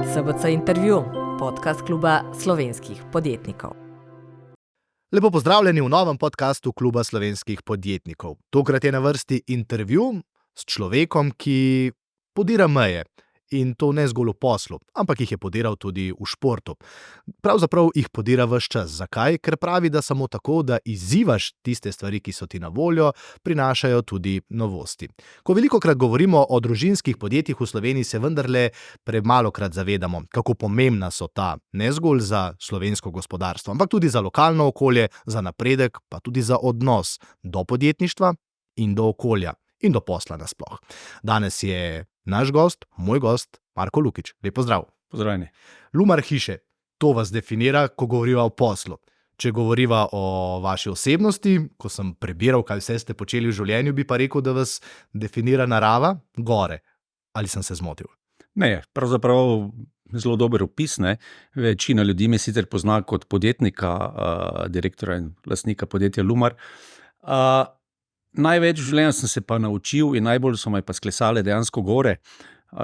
SBC intervju, podcast kluba slovenskih podjetnikov. Lepo pozdravljeni v novem podkastu kluba slovenskih podjetnikov. Tokrat je na vrsti intervju s človekom, ki podira meje. In to ne zgolj v poslu, ampak jih je podiral tudi v športu. Pravzaprav jih podira ves čas. Zakaj? Ker pravi, da samo tako, da izzivaš tiste stvari, ki so ti na voljo, prinašajo tudi novosti. Ko velikokrat govorimo o družinskih podjetjih v Sloveniji, se vendarle premalokrat zavedamo, kako pomembna so ta, ne zgolj za slovensko gospodarstvo, ampak tudi za lokalno okolje, za napredek, pa tudi za odnos do podjetništva in do okolja in do posla nasploh. Danes je naš gost, moj gost, Marko Lukić. Lep pozdrav. Pozdravljeni. Lumar hiše, to vas definira, ko govoriva o poslu. Če govoriva o vaši osebnosti, ko sem prebiral, kaj vse ste počeli v življenju, bi pa rekel, da vas definira narava, gore. Ali sem se zmotil? Ne, pravzaprav zelo dober opis. Ne. Večina ljudi me sicer pozna kot podjetnika, direktora in lastnika podjetja Lumar. Največ v življenju sem se pa naučil in najbolj so me pa sklesale dejansko gore.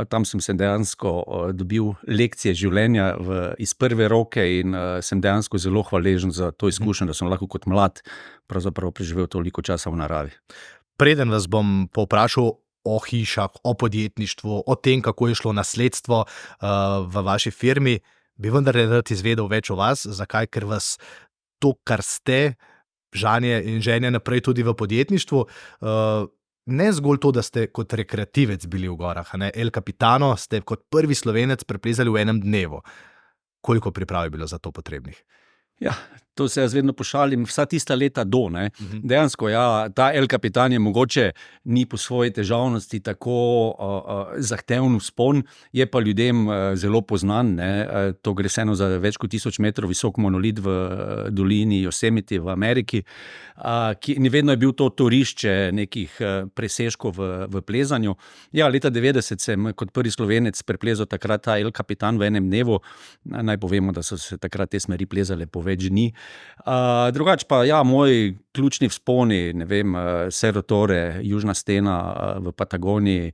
Tam sem se dejansko dobil lekcije življenja iz prve roke in sem dejansko zelo hvaležen za to izkušnjo, da sem lahko kot mlad pravzaprav preživel toliko časa v naravi. Preden vas bom povprašal o hišah, o podjetništvu, o tem, kako je šlo nasledstvo v vaši firmi, bi vendar rad izvedel več o vas. Zakaj? Ker vas to, kar ste, žanje in ženje naprej tudi v podjetništvu, ne zgolj to, da ste kot rekreativec bili v gorah, ne? El Capitano ste kot prvi Slovenec preplezali v enem dnevu. Koliko priprav je bilo za to potrebnih? Ja, to se jaz vedno pošalim, vsa tista leta do, ne. Dejansko, ja, ta El Capitan je mogoče ni po svoji težavnosti tako zahteven vzpon, je pa ljudem zelo poznan, ne. To gre vseeno za več kot 1000 metrov visok monolit v dolini Yosemite v Ameriki, ki vedno je bil to torišče nekih presežkov v plezanju. Ja, leta 90 sem kot prvi Slovenec preplezal takrat ta El Capitan v enem dnevu. Naj povemo, da so se takrat te smeri plezale po več dni. Drugače pa, ja, moji ključni vzponi, ne vem, Cerro Torre, južna stena v Patagoniji,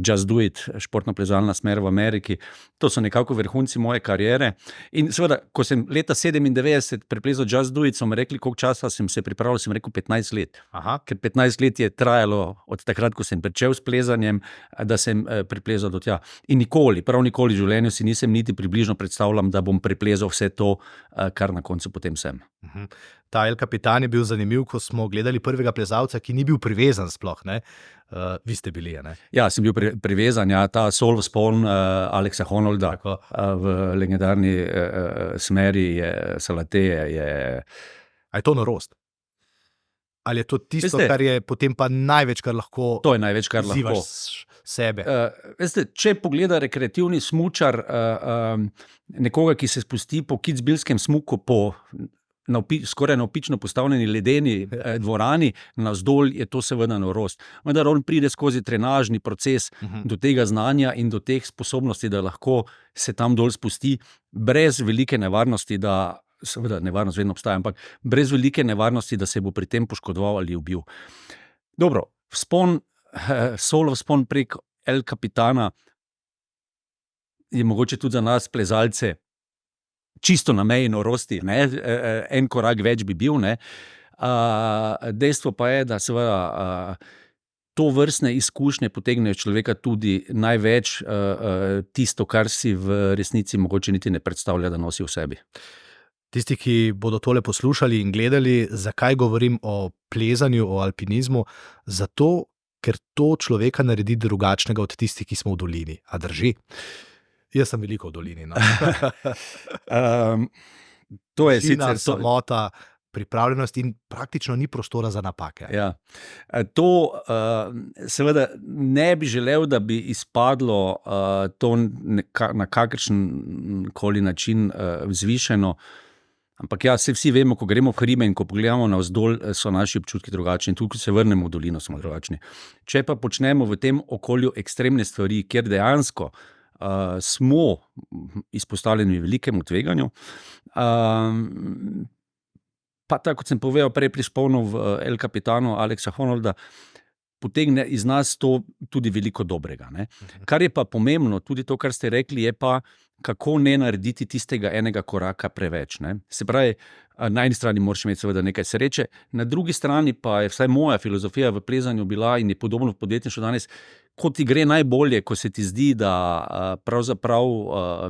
Just Do It, športno-plezalna smer v Ameriki, to so nekako vrhunci moje kariere. In seveda, ko sem leta 97 preplezal Just Do It, so mi rekli, koliko časa sem se pripravil, sem rekel 15 let. Aha. Ker 15 let je trajalo od takrat, ko sem pričel s plezanjem, da sem preplezal do tja. In prav nikoli v življenju si nisem niti približno predstavljam, da bom preplezal vse to, kar na koncu potem sem. Ta El Capitan je bil zanimiv, ko smo gledali prvega plezalca, ki ni bil privezan sploh, ne? Vi ste bili, ne? Ja, sem bil privezan, ja, ta solo vzpon Alexa Honolda v legendarni smeri Salateje je... A je to norost? Ali je to tisto, Veste, kar je potem pa največ, kar lahko to je največ, kar lahko izzivaš sebe? Veste, če pogleda rekreativni smučar nekoga, ki se spusti po Kitzbühelskem smuku po skoraj navpično postavljeni ledeni dvorani, navzdol, je to seveda norost. Vendar on pride skozi trenažni proces do tega znanja in do teh sposobnosti, da lahko se tam dol spusti brez velike nevarnosti, da seveda nevarnost vedno obstaja, ampak brez velike nevarnosti, da se bo pri tem poškodoval ali ubil. Dobro, solo vzpon prek El Capitana je mogoče tudi za nas plezalce čisto na meji norosti, ne? En korak več bi bil, ne? Dejstvo pa je, da seveda to vrstne izkušnje potegnejo človeka tudi največ tisto, kar si v resnici mogoče niti ne predstavlja, da nosi v sebi. Tisti, ki bodo tole poslušali in gledali, zakaj govorim o plezanju, o alpinizmu, zato, ker to človeka naredi drugačnega od tistih, ki smo v dolini. A drži? Jaz sem veliko v dolini, no. To je sicer... samota, pripravljenost in praktično ni prostora za napake. Ja. To seveda ne bi želel, da bi izpadlo to na kakršen koli način vzvišeno, ampak ja, se vsi vemo, ko gremo v hribe in ko pogledamo navzdol, so naši občutki drugačni, tudi ko se vrnemo v dolino, smo drugačni. Če pa počnemo v tem okolju ekstremne stvari, kjer dejansko smo izpostavljeni velikemu tveganju, pa tako, kot sem povedal prej pri vzponu v El Capitanu Alexa Honolda, potegne iz nas to tudi veliko dobrega. Ne. Kar je pa pomembno, tudi to, kar ste rekli, je pa, kako ne narediti tistega enega koraka preveč. Ne. Se pravi, na eni strani moraš imeti seveda nekaj sreče, na drugi strani pa je vsaj moja filozofija v plezanju bila in je podobno v podjetništvu danes, ko ti gre najbolje, ko se ti zdi, da pravzaprav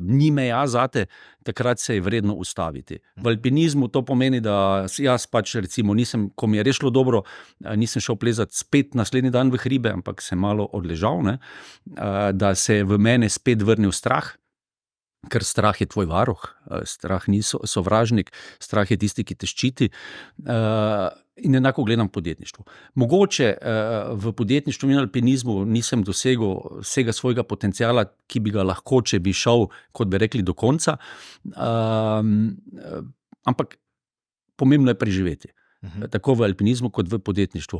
ni meja zate, takrat se je vredno ustaviti. V alpinizmu to pomeni, da jaz pač recimo nisem, ko mi je res šlo dobro, nisem šel plezati spet naslednji dan v hribe, ampak sem malo odležal, ne, da se je v mene spet vrnil strah. Ker strah je tvoj varuh, strah ni sovražnik, strah je tisti, ki te ščiti. In enako gledam podjetništvo. Mogoče v podjetništvu in alpinizmu nisem dosegel vsega svojega potenciala, ki bi ga lahko, če bi šel, kot bi rekli, do konca. Ampak pomembno je preživeti. Tako v alpinizmu kot v podjetništvu.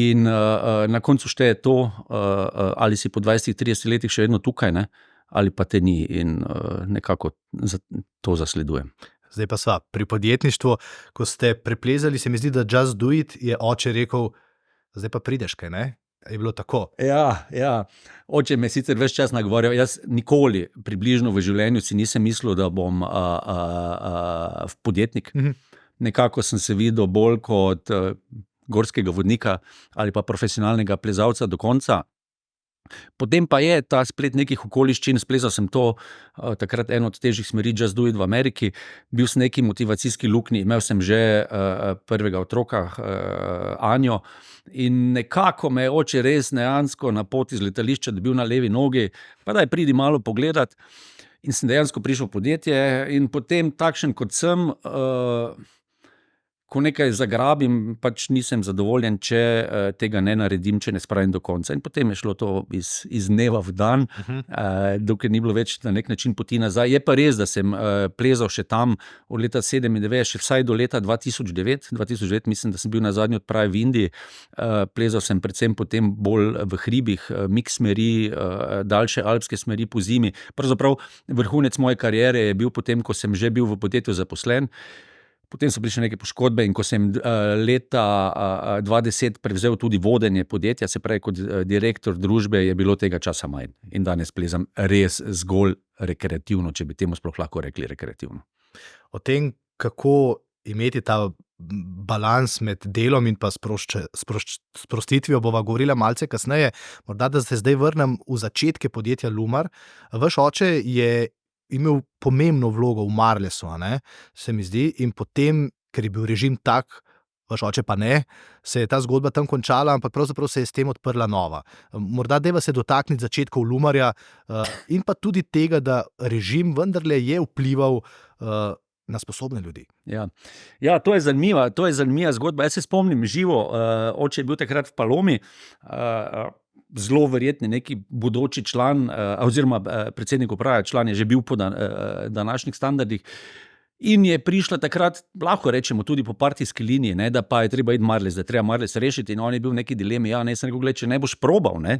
In na koncu šteje to, ali si po 20-30 letih še vedno tukaj, ne? Ali pa te ni, in nekako to zasledujem. Zdaj pa sva pri podjetništvu, ko ste preplezali, se mi zdi, da just do it, je oče rekel, zdaj pa prideš kaj, ne? Je bilo tako? Ja. Oče me sicer ves čas nagovarjal, jaz nikoli približno v življenju si nisem mislil, da bom podjetnik. Nekako sem se videl bolj kot gorskega vodnika ali pa profesionalnega plezalca do konca. Potem pa je ta splet nekih okoliščin, splezal sem to, takrat eno od težjih smeri Just Do It v Ameriki, bil sem neki motivacijski luknji, imel sem že prvega otroka, Anjo, in nekako me je oče res dejansko na poti iz letališča dobil na levi nogi, pa daj pridi malo pogledat, in sem dejansko prišel v podjetje in potem takšen kot sem, ko nekaj zagrabim, pač nisem zadovoljen, če tega ne naredim, če ne spravim do konca. In potem je šlo to iz dneva v dan, dokler ni bilo več na nek način poti nazaj. Je pa res, da sem plezal še tam od leta 97, še vsaj do leta 2009. 2009 mislim, da sem bil na zadnji odpravi v Indiji. Plezal sem predvsem potem bolj v hribih, miks smeri, daljše alpske smeri po zimi. Pravzaprav vrhunec moje kariere je bil potem, ko sem že bil v podjetju zaposlen. Potem so bili še neke poškodbe in ko sem leta 2010 prevzel tudi vodenje podjetja, se pravi kot direktor družbe, je bilo tega časa manj. In danes plezam res zgolj rekreativno, če bi temu sploh lahko rekli rekreativno. O tem, kako imeti ta balans med delom in pa sprostitvijo, bova govorila malce kasneje. Morda, da se zdaj vrnem v začetke podjetja Lumar. Vaš oče je imel pomembno vlogo v Marlesu, ne, se mi zdi, in potem, ker je bil režim tak, vaš oče pa ne, se je ta zgodba tam končala, ampak pravzaprav se je s tem odprla nova. Morda deva se dotakniti začetkov Lumarja in pa tudi tega, da režim vendarle je vplival na sposobne ljudi. Ja, to je zanimiva zgodba. Jaz se spomnim živo, oče je bil takrat v Palomi, zelo verjetni neki bodoči član, oziroma predsednik uprave, član je že bil po današnjih standardih, in je prišla takrat, lahko rečemo, tudi po partijski liniji, ne, da pa je treba iti Marles, da je treba Marles rešiti, in on je bil v neki dilemi, sem rekel, gled, če ne boš probal, ne,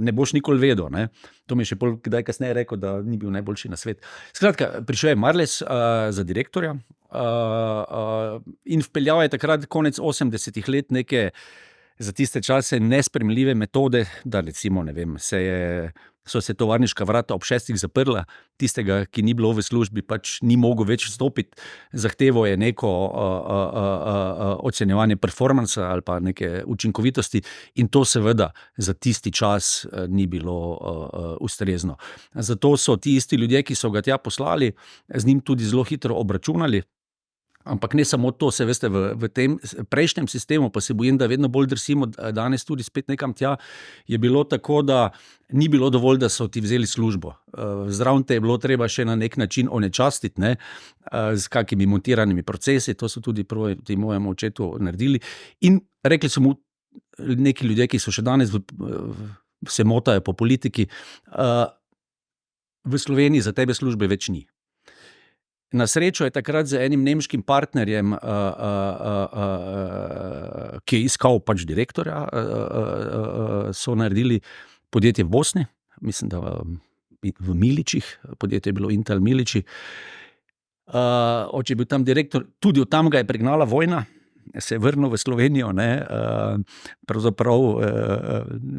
ne boš nikoli vedel, ne. To mi je še kdaj kasneje rekel, da ni bil najboljši na svet. Skratka, prišel je Marles za direktorja in vpeljal je takrat konec 80-ih let neke za tiste čase nespremljive metode, da recimo, ne vem, so se tovarniška vrata ob 6 zaprla, tistega, ki ni bilo v službi, pač ni mogel več vstopiti, zahteval je neko ocenjevanje performansa ali pa neke učinkovitosti, in to seveda za tisti čas ni bilo ustrezno. Zato so ti isti ljudje, ki so ga tja poslali, z njim tudi zelo hitro obračunali. Ampak ne samo to, se veste, v tem prejšnjem sistemu, pa se bojim, da vedno bolj drsimo danes tudi spet nekam tja, je bilo tako, da ni bilo dovolj, da so ti vzeli službo. Zraven te je bilo treba še na nek način onečastiti, ne, z kakimi montiranimi procesi, to so tudi proti mojemu očetu naredili. In rekli so mu neki ljudje, ki so še danes se motajo po politiki, v Sloveniji za tebe službe več ni. Na srečo je takrat z enim nemškim partnerjem, ki je iskal pač direktorja, so naredili podjetje v Bosni, mislim, da v Miličih, podjetje je bilo Intel Miliči. Oče je bil tam direktor, tudi od tam ga je pregnala vojna, se je vrnil v Slovenijo, ne, pravzaprav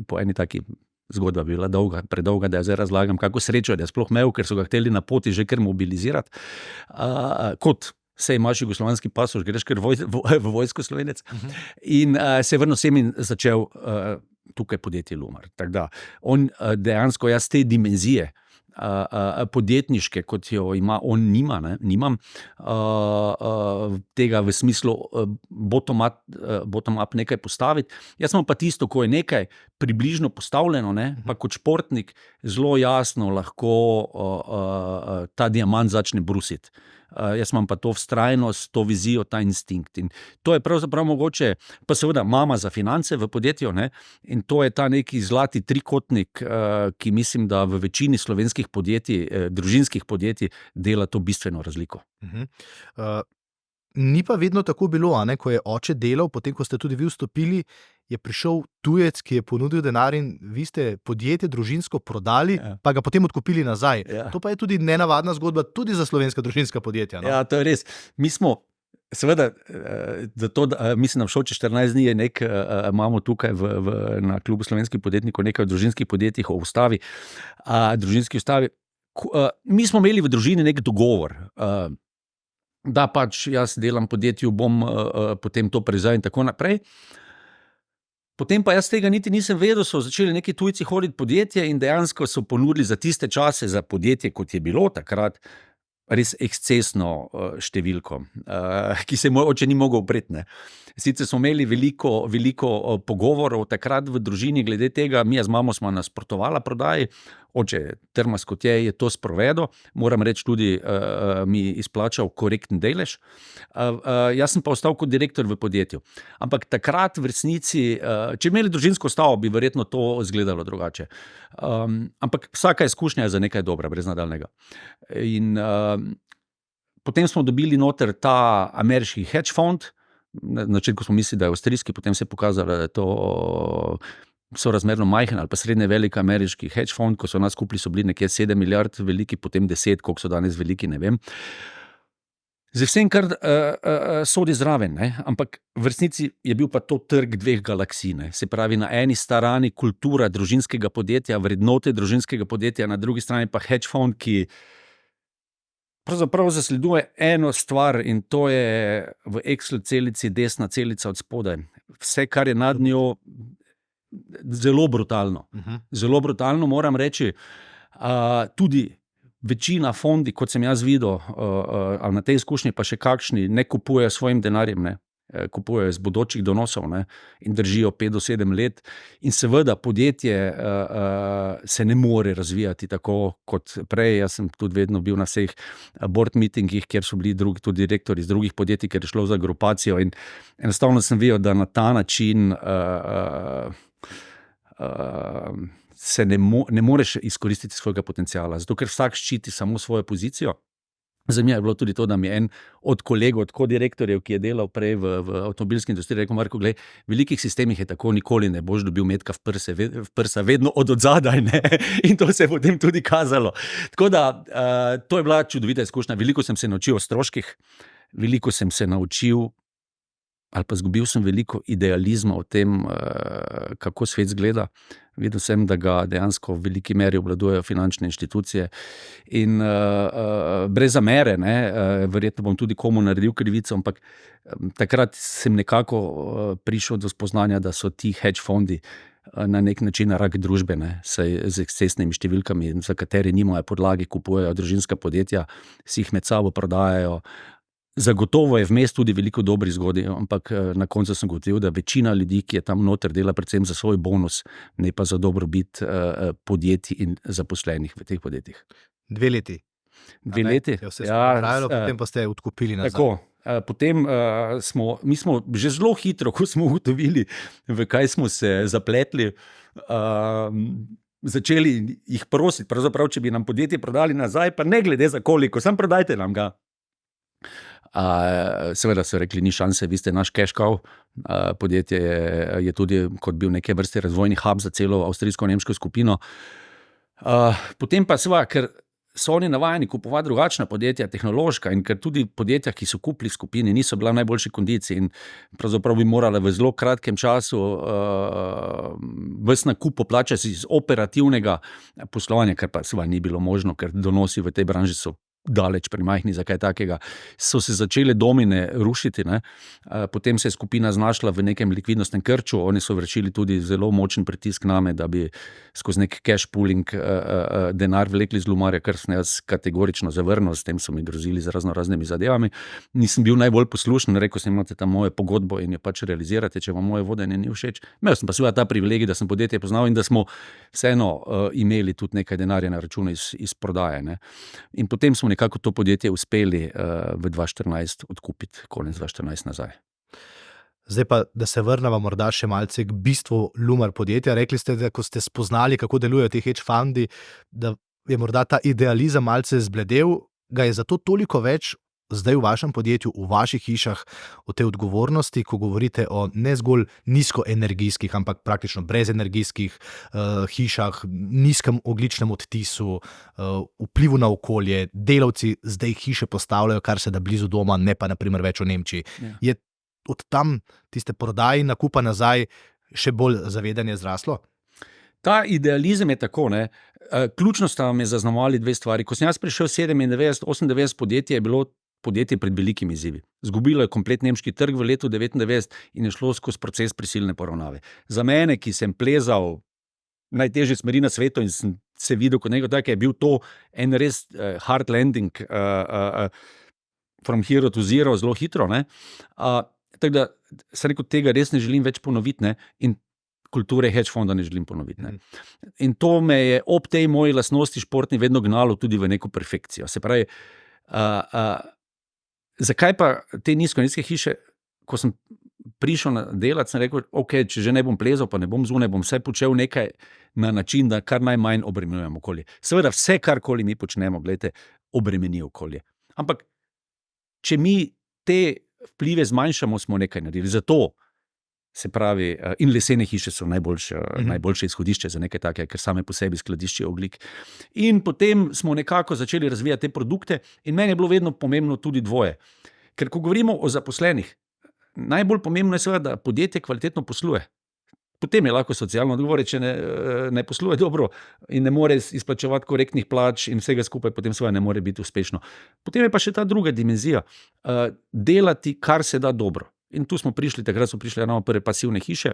po eni taki zgodba bila dolga, predolga, da zdaj razlagam, kako srečo, da je sploh imel, ker so ga hteli na poti že kar mobilizirati. Kot sej imaš jugoslovanski pasoš, greš kar v vojsko Slovenec. In se je vrnil sem in začel tukaj podjetje Lumar. Tako da on dejansko jaz te dimenzije podjetniške, kot jo ima, on nimam tega v smislu bottom up nekaj postaviti. Jaz imam pa tisto, ko je nekaj približno postavljeno, ne, pa kot športnik zelo jasno lahko ta diamant začne brusiti. Jaz imam pa to vztrajnost, to vizijo, ta instinkt. In to je pravzaprav mogoče, pa seveda mama za finance v podjetju, ne? In to je ta neki zlati trikotnik, ki mislim, da v večini slovenskih podjetij, družinskih podjetij dela to bistveno razliko. Ni pa vedno tako bilo, a ne? Ko je oče delal, potem ko ste tudi vi vstopili, je prišel tujec, ki je ponudil denar in vi ste podjetje družinsko prodali, pa ga potem odkupili nazaj. To pa je tudi nenavadna zgodba, tudi za slovenska družinska podjetja. No? Ja, to je res. Mi smo, seveda, mislim, da v Šoči 14 dni je imamo tukaj na klubu slovenskih podjetnikov nekaj o družinskih podjetjih, o ustavi, družinski ustavi. Mi smo imeli v družini nek dogovor, da pač jaz delam podjetju, bom potem to prevzel in tako naprej. Potem pa jaz tega niti nisem vedel, so začeli neki tujci hoditi podjetje in dejansko so ponudili za tiste čase za podjetje, kot je bilo takrat, res ekscesno številko, ki se oče ni mogel upreti. Sicer smo imeli veliko pogovorov takrat v družini glede tega, mi z mamo smo nasprotovala prodaji, oče trmas kot je to sprovedel, moram reči tudi, mi izplačal korekten delež. Jaz sem pa ostal kot direktor v podjetju. Ampak takrat v resnici, če imeli družinsko stavo, bi verjetno to izgledalo drugače. Ampak vsaka izkušnja je za nekaj dobra, brez nadaljnega. In potem smo dobili noter ta ameriški hedge fund. Na začetku smo mislili, da je avstrijski, potem se je pokazalo, da je to sorazmerno majhen ali pa srednje velik ameriški hedge fund, ko so nas kupili, so bili nekje 7 milijard veliki, potem 10, koliko so danes veliki, ne vem. Z vsem, kar sodi zraven, ne? Ampak v resnici je bil pa to trg dveh galaksij, ne? Se pravi, na eni strani kultura družinskega podjetja, vrednote družinskega podjetja, na drugi strani pa hedge fund, ki pravzaprav zasleduje eno stvar in to je v Excel celici desna celica od spodaj. Vse, kar je nad njo, zelo brutalno. Zelo brutalno, moram reči. Tudi večina fondi, kot sem jaz videl, ali na tej izkušnji pa še kakšni, ne kupujejo svojim denarjem, ne. Kupujejo iz bodočih donosov, ne, in držijo 5 do 7 let. In seveda podjetje se ne more razvijati tako kot prej. Jaz sem tudi vedno bil na vseh board meetingih, kjer so bili drugi tudi direktori iz drugih podjetij, ker je šlo za grupacijo in enostavno sem videl, da na ta način se ne moreš izkoristiti svojega potenciala, zato ker vsak ščiti samo svojo pozicijo. Za mě je bilo tudi to, da mi je en od kolegov, od kodirektorjev, ki je delal prej v avtomobilski industriji, rekel: Marko, glej, v velikih sistemih je tako, nikoli ne boš dobil metka v prsa, vedno od odzadaj, ne? In to se je potem tudi kazalo. Tako da, to je bila čudovita izkušnja. Veliko sem se naučil o stroških, veliko sem se naučil, ali pa izgubil sem veliko idealizma o tem, kako svet izgleda. Videl sem, da ga dejansko v veliki meri obvladujejo finančne inštitucije in brez zamere, ne, verjetno bom tudi komu naredil krivico, ampak takrat sem nekako prišel do spoznanja, da so ti hedge fondi na nek način rak družbe, ne, saj z ekscesnimi številkami, za katere nimajo podlagi, kupujejo družinska podjetja, si jih med sabo prodajajo. Zagotovo je vmes tudi veliko dobrih zgodb, ampak na koncu sem gotovil, da večina ljudi, ki je tam noter, dela predvsem za svoj bonus, ne pa za dobrobit podjetij in zaposlenih v teh podjetjih. 2 leti. 2 leti? Je vse trajalo, potem pa ste odkupili nazaj. Tako. Potem mi smo že zelo hitro, ko smo ugotovili, v kaj smo se zapletli, začeli jih prositi, pravzaprav, če bi nam podjetje prodali nazaj, pa ne glede za koliko, samo prodajte nam ga. Seveda so rekli, ni šanse, vi ste naš cash cow. Podjetje je tudi kot bil neke vrste razvojni hub za celo avstrijsko-nemško skupino. Potem pa seveda, ker so oni navajeni kupovati drugačna podjetja, tehnološka, in ker tudi podjetja, ki so kupili v skupini, niso bila v najboljši kondiciji in pravzaprav bi morala v zelo kratkem času ves nakup poplačati iz operativnega poslovanja, kar pa seveda ni bilo možno, ker donosi v tej branži so daleč premajhni za kaj takega, so se začele domine rušiti, ne. Potem se je skupina znašla v nekem likvidnostnem krču, oni so vršili tudi zelo močen pritisk name, da bi skozi nek cash pooling denar vlekli z lumarja, kar sem jaz kategorično zavrnil, s tem so mi grozili z raznimi zadevami. Nisem bil najbolj poslušen, rekel sem, imate tam mojo pogodbo in jo pač realizirate, če vam moje vodenje ni všeč. Imel sem pa seveda ta privilegij, da sem podjetje poznal in da smo vseeno imeli tudi nekaj denarja na računu iz prodaje, ne. In potem smo nekako to podjetje uspeli v 2014 odkupiti, konec 2014 nazaj. Zdaj pa, da se vrnemo morda še malce k bistvu Lumar podjetja. Rekli ste, da ko ste spoznali, kako delujejo ti hedge fundi, da je morda ta idealizem malce zbledel, ga je zato toliko več zdaj v vašem podjetju, v vaših hišah, o tej odgovornosti, ko govorite o ne zgolj nizkoenergijskih, ampak praktično brezenergijskih hišah, nizkem ogljičnem odtisu, vplivu na okolje. Delavci zdaj hiše postavljajo kar se da blizu doma, ne pa naprimer več v Nemčiji. Ja. Je od tam tiste prodaji nakupa nazaj še bolj zavedanje zraslo? Ta idealizem je tako, ne. Ključno sta me zaznamovali dve stvari. Ko sem jaz prišel 97-98 podjetje, je bilo podjetje pred velikimi izzivi. Zgubilo je komplet nemški trg v letu 99 in je šlo skozi proces prisilne poravnave. Za mene, ki sem plezal najtežje smeri na svetu in sem se videl kot nekaj takega, je bil to en res hard landing from hero to zero, zelo hitro, ne. Tako da sem rekel, tega res ne želim več ponoviti, ne, in kulture hedge fonda ne želim ponoviti, ne. In to me je ob tej moji lastnosti športni vedno gnalo tudi v neko perfekcijo. Se pravi, zakaj pa te nizkoenergijske hiše, ko sem prišel delati, sem rekel, ok, če že ne bom plezal, pa ne bom zunaj, bom vse počel nekaj na način, da kar najmanj obremenjujem okolje. Seveda vse, karkoli mi počnemo, glejte, obremeni okolje. Ampak, če mi te vplive zmanjšamo, smo nekaj naredili. Zato, se pravi, in lesene hiše so najboljše izhodišče za nekaj takega, ker same po sebi skladiščijo ogljik. In potem smo nekako začeli razvijati te produkte in meni je bilo vedno pomembno tudi dvoje. Ker ko govorimo o zaposlenih, najbolj pomembno je seveda, da podjetje kvalitetno posluje. Potem je lahko socialno odgovore, če ne posluje dobro in ne more izplačevati korektnih plač in vsega skupaj, potem seveda ne more biti uspešno. Potem je pa še ta druga dimenzija, delati, kar se da dobro. In tu smo prišli, takrat so prišli eno prve pasivne hiše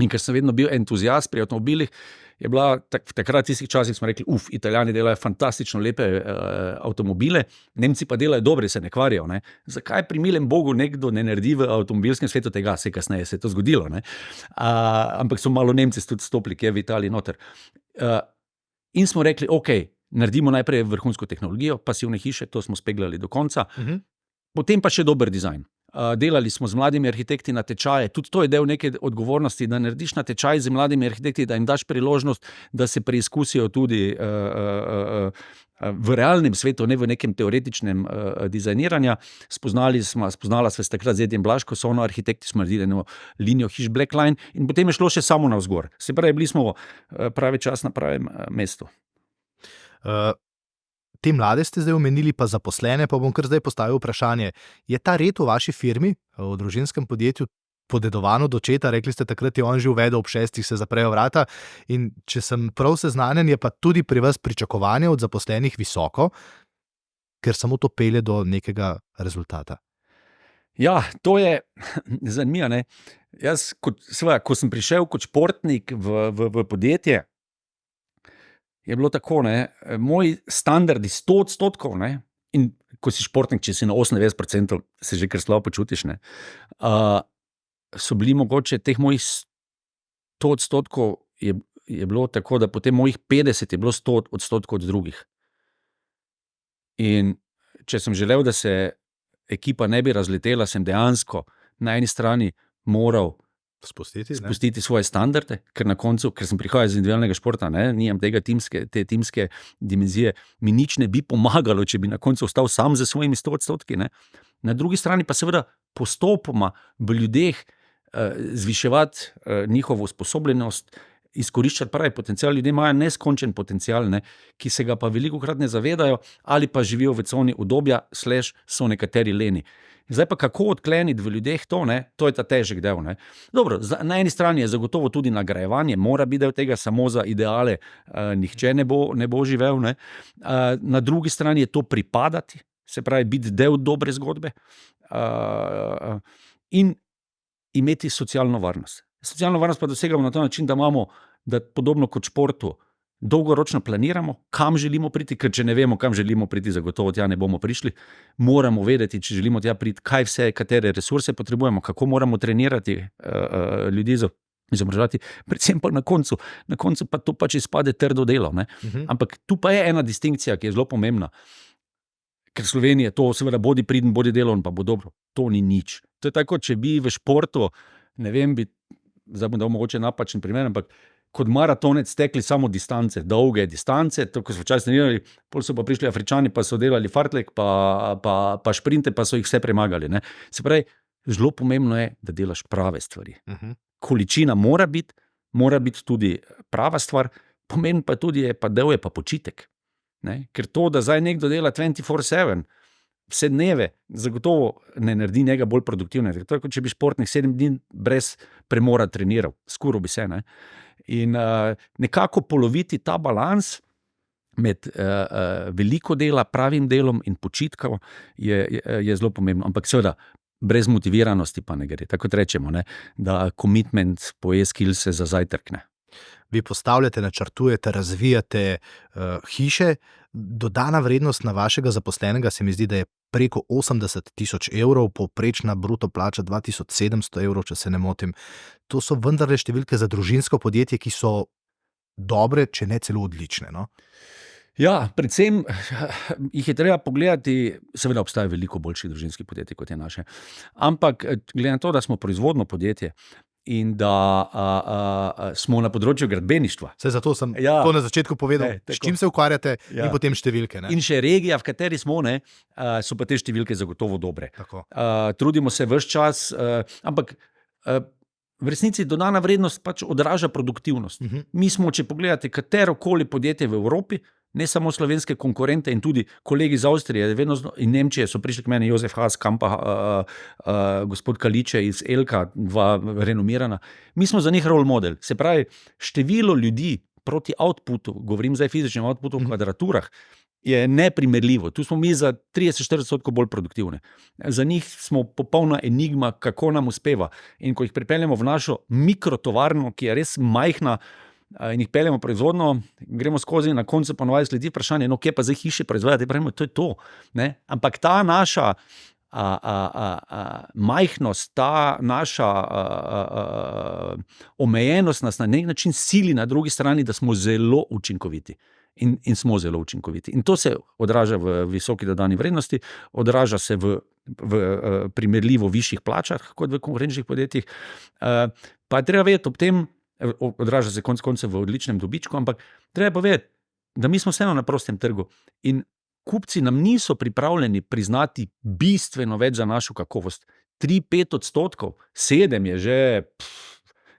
in ker sem vedno bil entuziast pri avtomobilih, je bila takrat v tistih časih smo rekli, Italijani delajo fantastično lepe avtomobile, Nemci pa delajo dobre, se ne kvarijo, ne. Zakaj pri milem Bogu nekdo ne naredi v avtomobilskem svetu tega, se kasneje se je to zgodilo, ne. Ampak so malo Nemci tudi stopili, ki je v Italiji noter. In smo rekli, ok, naredimo najprej vrhunsko tehnologijo, pasivne hiše, to smo speglali do konca, potem pa še dober dizajn. Delali smo z mladimi arhitekti na tečaje, tudi to je del neke odgovornosti, da narediš na tečaj z mladimi arhitekti, da jim daš priložnost, da se preizkusijo tudi v realnem svetu, ne v nekem teoretičnem dizajniranju. Spoznala sva se takrat z Edijem Blaško, Sono arhitekti, smo naredili eno linijo hiš Blackline in potem je šlo še samo navzgor. Se pravi, bili smo pravi čas na pravem mestu. Te mlade ste zdaj omenili, pa zaposlene, pa bom kar zdaj postavil vprašanje. Je ta red v vaši firmi, v družinskem podjetju, podedovano do očeta? Rekli ste, takrat je on že uvedel, ob 6 se zaprejo vrata. In če sem prav seznanjen, je pa tudi pri vas pričakovanje od zaposlenih visoko, ker samo to pelje do nekega rezultata. Ja, to je zanimivo, ne. Jaz, ko sem prišel kot športnik v podjetje, je bilo tako, ne, moji standardi 100%, ne, in ko si športnik, če si na 98%, se že kar slabo počutiš, ne, so bili mogoče teh mojih 100% je bilo tako, da potem mojih 50 je bilo 100% od drugih. In če sem želel, da se ekipa ne bi razletela, sem dejansko na eni strani moral spustiti svoje standarde, ker na koncu, ker sem prihajal iz individualnega športa, ne, nimam te timske dimenzije, mi nič ne bi pomagalo, če bi na koncu ostal sam za svojimi 100%, ne. Na drugi strani pa seveda postopoma v ljudeh zviševati njihovo usposobljenost izkoriščati pravi potencial. Ljudje imajo neskončen potencial, ne, ki se ga pa velikokrat ne zavedajo ali pa živijo v coni udobja, so nekateri leni. Zdaj pa kako odkleniti v ljudeh to, ne, to je ta težek del. Ne. Dobro, na eni strani je zagotovo tudi nagrajevanje, mora biti del tega, samo za ideale nihče ne bo živel. Ne. Na drugi strani je to pripadati, se pravi biti del dobre zgodbe in imeti socialno varnost. Socialno varnost pa dosegamo na ta način, da imamo, da podobno kot športu, dolgoročno planiramo, kam želimo priti, ker če ne vemo, kam želimo priti, zagotovo tja ne bomo prišli. Moramo vedeti, če želimo tja priti, kaj vse, katere resurse potrebujemo, kako moramo trenirati ljudi izobraževati, predvsem pa na koncu pa to pač izpade trdo delo. Ne? Ampak tu pa je ena distinkcija, ki je zelo pomembna. Ker Slovenija to seveda bodi priden, bodi delovn, pa bo dobro. To ni nič. To je tako, če bi v športu, ne vem, zdaj bom dal mogoče napačen primer, ampak kot maratonec tekli samo distance, dolge distance, to, ko so včasih trenirali, pol so pa prišli Afričani, pa so delali fartlek, pa šprinte, pa so jih vse premagali. Ne? Se pravi, zelo pomembno je, da delaš prave stvari. Količina mora biti tudi prava stvar, pomen pa tudi je, pa del je pa počitek. Ne? Ker to, da zdaj nekdo dela 24/7, vse dneve, zagotovo ne naredi njega bolj produktivnega. To je kot če bi športnik 7 dni brez premora treniral, skuril bi se. Ne? In nekako poloviti ta balans med veliko dela, pravim delom in počitkom je zelo pomembno. Ampak seveda, brez motiviranosti pa ne gre. Tako rečemo, ne? Da commitment poje skillse za zajtrk. Ne? Vi postavljate, načrtujete, razvijate hiše. Dodana vrednost na vašega zaposlenega se mi zdi, da je preko 80.000 evrov, povprečna bruto plača 2.700 evrov, če se ne motim. To so vendarle številke za družinsko podjetje, ki so dobre, če ne celo odlične. No? Ja, predvsem jih je treba pogledati, seveda obstaja veliko boljših družinskih podjetij kot je naše, ampak glede na to, da smo proizvodno podjetje in da smo na področju gradbeništva. Saj zato sem to na začetku povedal, s čim se ukvarjate in potem številke. Ne? In še regija, v kateri smo, ne, so pa te številke zagotovo dobre. Trudimo se ves čas, ampak v resnici dodana vrednost pač odraža produktivnost. Mi smo, če pogledate katerokoli podjetje v Evropi, ne samo slovenske konkurente in tudi kolegi iz Avstrije in Nemčije so prišli k meni, Jozef Haas, Kampa, gospod Kaliče iz Elka, dva renomirana. Mi smo za njih role model. Se pravi, število ljudi proti outputu, govorim zdaj fizičnem outputu v kvadraturah, je neprimerljivo. Tu smo mi za 30-40% bolj produktivni. Za njih smo popolna enigma, kako nam uspeva. In ko jih pripeljemo v našo mikrotovarno, ki je res majhna, in jih peljemo proizvodno, gremo skozi, na koncu ponovadi sledi vprašanje, no, kje pa zdaj hiše proizvajati, pravimo, to je to. Ne? Ampak ta naša majhnost, ta naša omejenost nas na nek način sili na drugi strani, da smo zelo učinkoviti. In smo zelo učinkoviti. In to se odraža v visoki dodani vrednosti, odraža se v primerljivo višjih plačah kot v konkurenčnih podjetjih. Pa je treba vedeti ob tem, odraža se konec koncev v odličnem dobičku, ampak treba povedati, da mi smo vseeno na prostem trgu in kupci nam niso pripravljeni priznati bistveno več za našo kakovost. 3-5%, 7% je že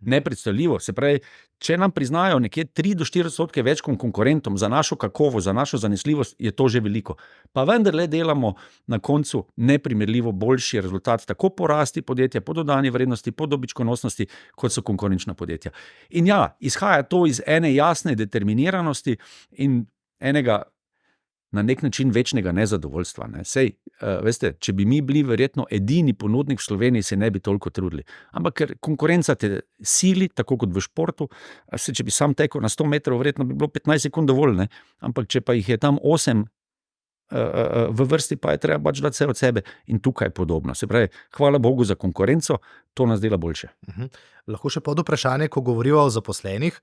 nepredstavljivo. Se pravi, če nam priznajo nekje 3-4% več kot konkurentom za našo kakovost, za našo zanesljivost, je to že veliko. Pa vendarle delamo na koncu neprimerljivo boljši rezultat, tako po rasti podjetja, po dodani vrednosti, po dobičkonosnosti, kot so konkurenčna podjetja. In ja, izhaja to iz ene jasne determiniranosti in enega na nek način večnega nezadovoljstva. Ne. Sej, veste, če bi mi bili verjetno edini ponudnik v Sloveniji, se ne bi toliko trudili. Ampak ker konkurenca te sili, tako kot v športu, če bi sam tekel na 100 metrov, verjetno bi bilo 15 sekund dovolj, ne. Ampak če pa jih je tam 8 v vrsti, pa je treba pač dati vse od sebe. In tukaj je podobno. Se pravi, hvala Bogu za konkurenco, to nas dela boljše. Lahko še pod vprašanje, ko govoriva o zaposlenih,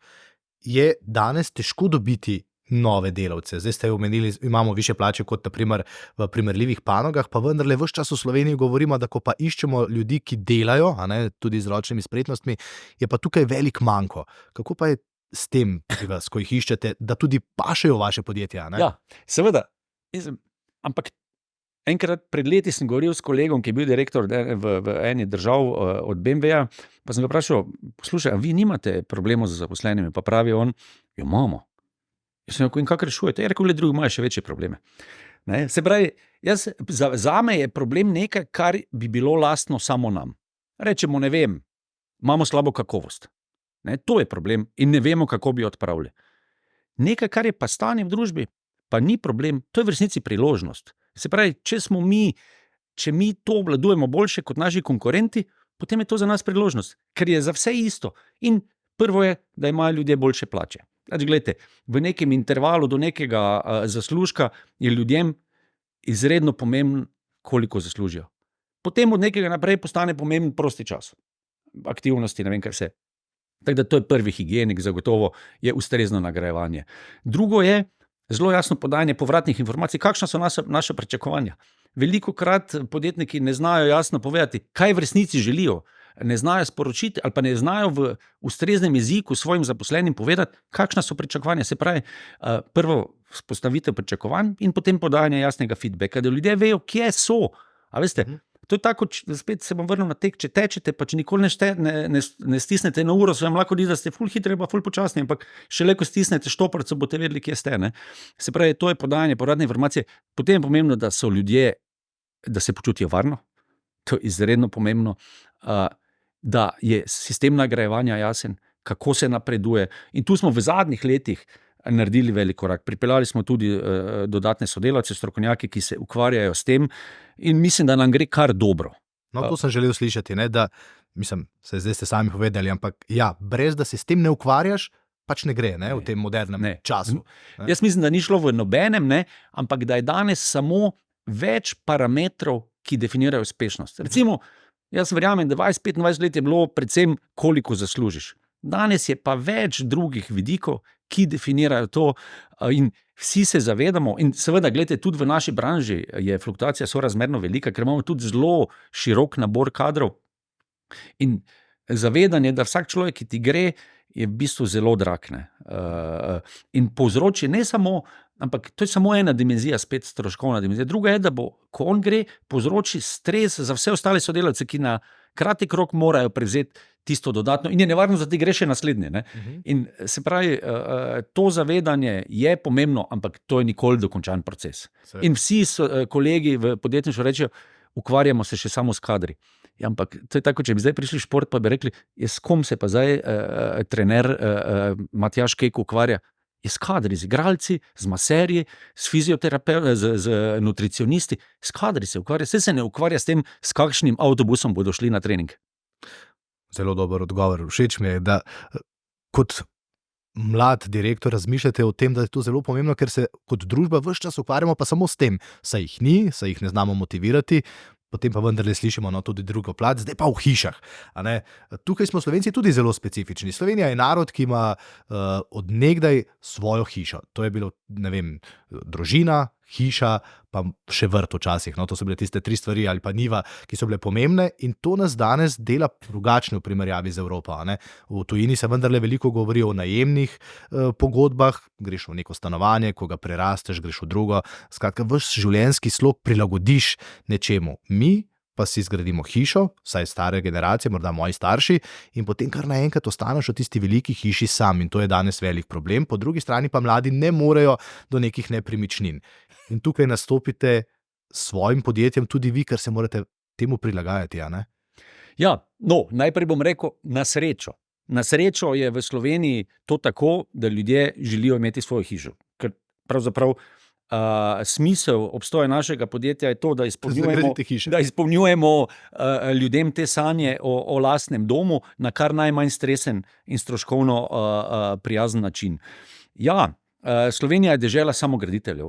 je danes težko dobiti nove delavce. Zdaj ste omenili, imamo više plače kot naprimer v primerljivih panogah, pa vendarle ves čas v Sloveniji govorimo, da ko pa iščemo ljudi, ki delajo, a ne, tudi z ročnimi spretnostmi, je pa tukaj velik manko. Kako pa je s tem pri vas, ko jih iščete, da tudi pašejo vaše podjetja? Ne? Ja, seveda. Ampak Enkrat pred leti sem govoril s kolegom, ki je bil direktor v eni držav od BMW-ja, pa sem ga vprašal, poslušaj, a vi nimate problemov z zaposlenimi? Pa pravi on, jo imamo. Jaz sem rekel, in kako rešujete? Je rekel, le drugi imajo še večje probleme. Ne? Se pravi, zame je problem nekaj, kar bi bilo lastno samo nam. Rečemo, ne vem, imamo slabo kakovost. Ne? To je problem in ne vemo, kako bi jo odpravili. Nekaj, kar je pa stanje v družbi, pa ni problem, to je v resnici priložnost. Se pravi, če mi to obvladujemo boljše kot naši konkurenti, potem je to za nas priložnost, ker je za vse isto. In prvo je, da imajo ljudje boljše plače. Gledajte, v nekem intervalu do nekega zaslužka je ljudem izredno pomembno, koliko zaslužijo. Potem od nekega naprej postane pomemben prosti čas, aktivnosti, ne vem kaj vse. Tako da to je prvi higienik, zagotovo je ustrezno nagrajevanje. Drugo je zelo jasno podajanje povratnih informacij, kakšna so naša pričakovanja. Velikokrat podjetniki ne znajo jasno povedati, kaj v resnici želijo, ne znajo sporočiti ali pa ne znajo v ustreznem jeziku svojim zaposlenim povedati, kakšna so pričakovanja. Se pravi, prvo vzpostavitev pričakovanj in potem podajanje jasnega feedbacka, da ljudje vejo, kje so. A veste, to je tako, spet se bom vrnil na tek, če tečete, pa če nikoli ne stisnete na uro, se vam lahko da ste ful hitri, pa ful počasni, ampak šele ko stisnete štoparco, boste vedeli, kje ste. Ne? Se pravi, to je podajanje povratne informacije. Potem je pomembno, da so ljudje, da se počutijo varno, to je izredno pomembno, da je sistem nagrajevanja jasen, kako se napreduje. In tu smo v zadnjih letih naredili velik korak. Pripeljali smo tudi dodatne sodelavce, strokovnjaki, ki se ukvarjajo s tem in mislim, da nam gre kar dobro. No, to sem želel slišati, ne, da, mislim, zdaj ste sami povedali, ampak ja, brez da se s tem ne ukvarjaš, pač ne gre, ne, v tem modernem času. Ne. Jaz mislim, da ni šlo v nobenem, ne, ampak da je danes samo več parametrov, ki definirajo uspešnost. Recimo, jaz verjamem, da 20-25 let je bilo predvsem, koliko zaslužiš. Danes je pa več drugih vidikov, ki definirajo to in vsi se zavedamo in seveda, gledajte, tudi v naši branži je fluktuacija sorazmerno velika, ker imamo tudi zelo širok nabor kadrov in zavedanje, da vsak človek, ki ti gre, je v bistvu zelo drag. In povzroči ne samo, ampak to je samo ena dimenzija, spet stroškovna dimenzija. Druga je, da bo, ko on gre, povzroči stres za vse ostale sodelavce, ki na kratek rok morajo prevzeti tisto dodatno in je nevarno, da ti gre še naslednje. Ne? In se pravi, to zavedanje je pomembno, ampak to je nikoli dokončan proces. In vsi kolegi v podjetništvu rečejo, ukvarjamo se še samo s kadri. Ja, ampak to je tako, če bi zdaj prišli v šport, pa bi rekli, s kom se pa zdaj trener Matjaž Kek ukvarja? Je s kadri, z igralci, z maserji, s fizioterapeuti, z nutricionisti, s kadri se ukvarja. Se ne ukvarja s tem, s kakšnim avtobusom bodo šli na trening. Zelo dober odgovor. Všeč mi je, da kot mlad direktor razmišljate o tem, da je to zelo pomembno, ker se kot družba ves čas ukvarjamo pa samo s tem, saj jih ni, saj jih ne znamo motivirati, potem pa vendarle slišimo tudi drugo plat, zdaj pa v hišah. A ne? Tukaj smo Slovenci tudi zelo specifični. Slovenija je narod, ki ima od nekdaj svojo hišo. To je bilo, ne vem, družina, hiša, pa še vrt včasih. No, to so bile tiste 3 stvari ali pa njiva, ki so bile pomembne in to nas danes dela drugačne v primerjavi z Evropo. A ne? V tujini se vendarle veliko govori o najemnih pogodbah, greš v neko stanovanje, ko ga prerasteš, greš v drugo. Skratka, vaš življenjski slog prilagodiš nečemu. Mi pa si zgradimo hišo, vsaj stare generacije, morda moji starši, in potem kar naenkrat ostaneš v tisti veliki hiši sam in to je danes velik problem. Po drugi strani pa mladi ne morejo do nekih nepremičnin. In tukaj nastopite s svojim podjetjem tudi vi, ker se morate temu prilagajati, a ne? Ja, no, najprej bom rekel na srečo. Na srečo je v Sloveniji to tako, da ljudje želijo imeti svojo hišo. Ker pravzaprav smisel obstoja našega podjetja je to, da izpolnjujemo ljudem te sanje o lastnem domu na kar najmanj stresen in stroškovno prijazen način. Ja, Slovenija je dežela samograditeljev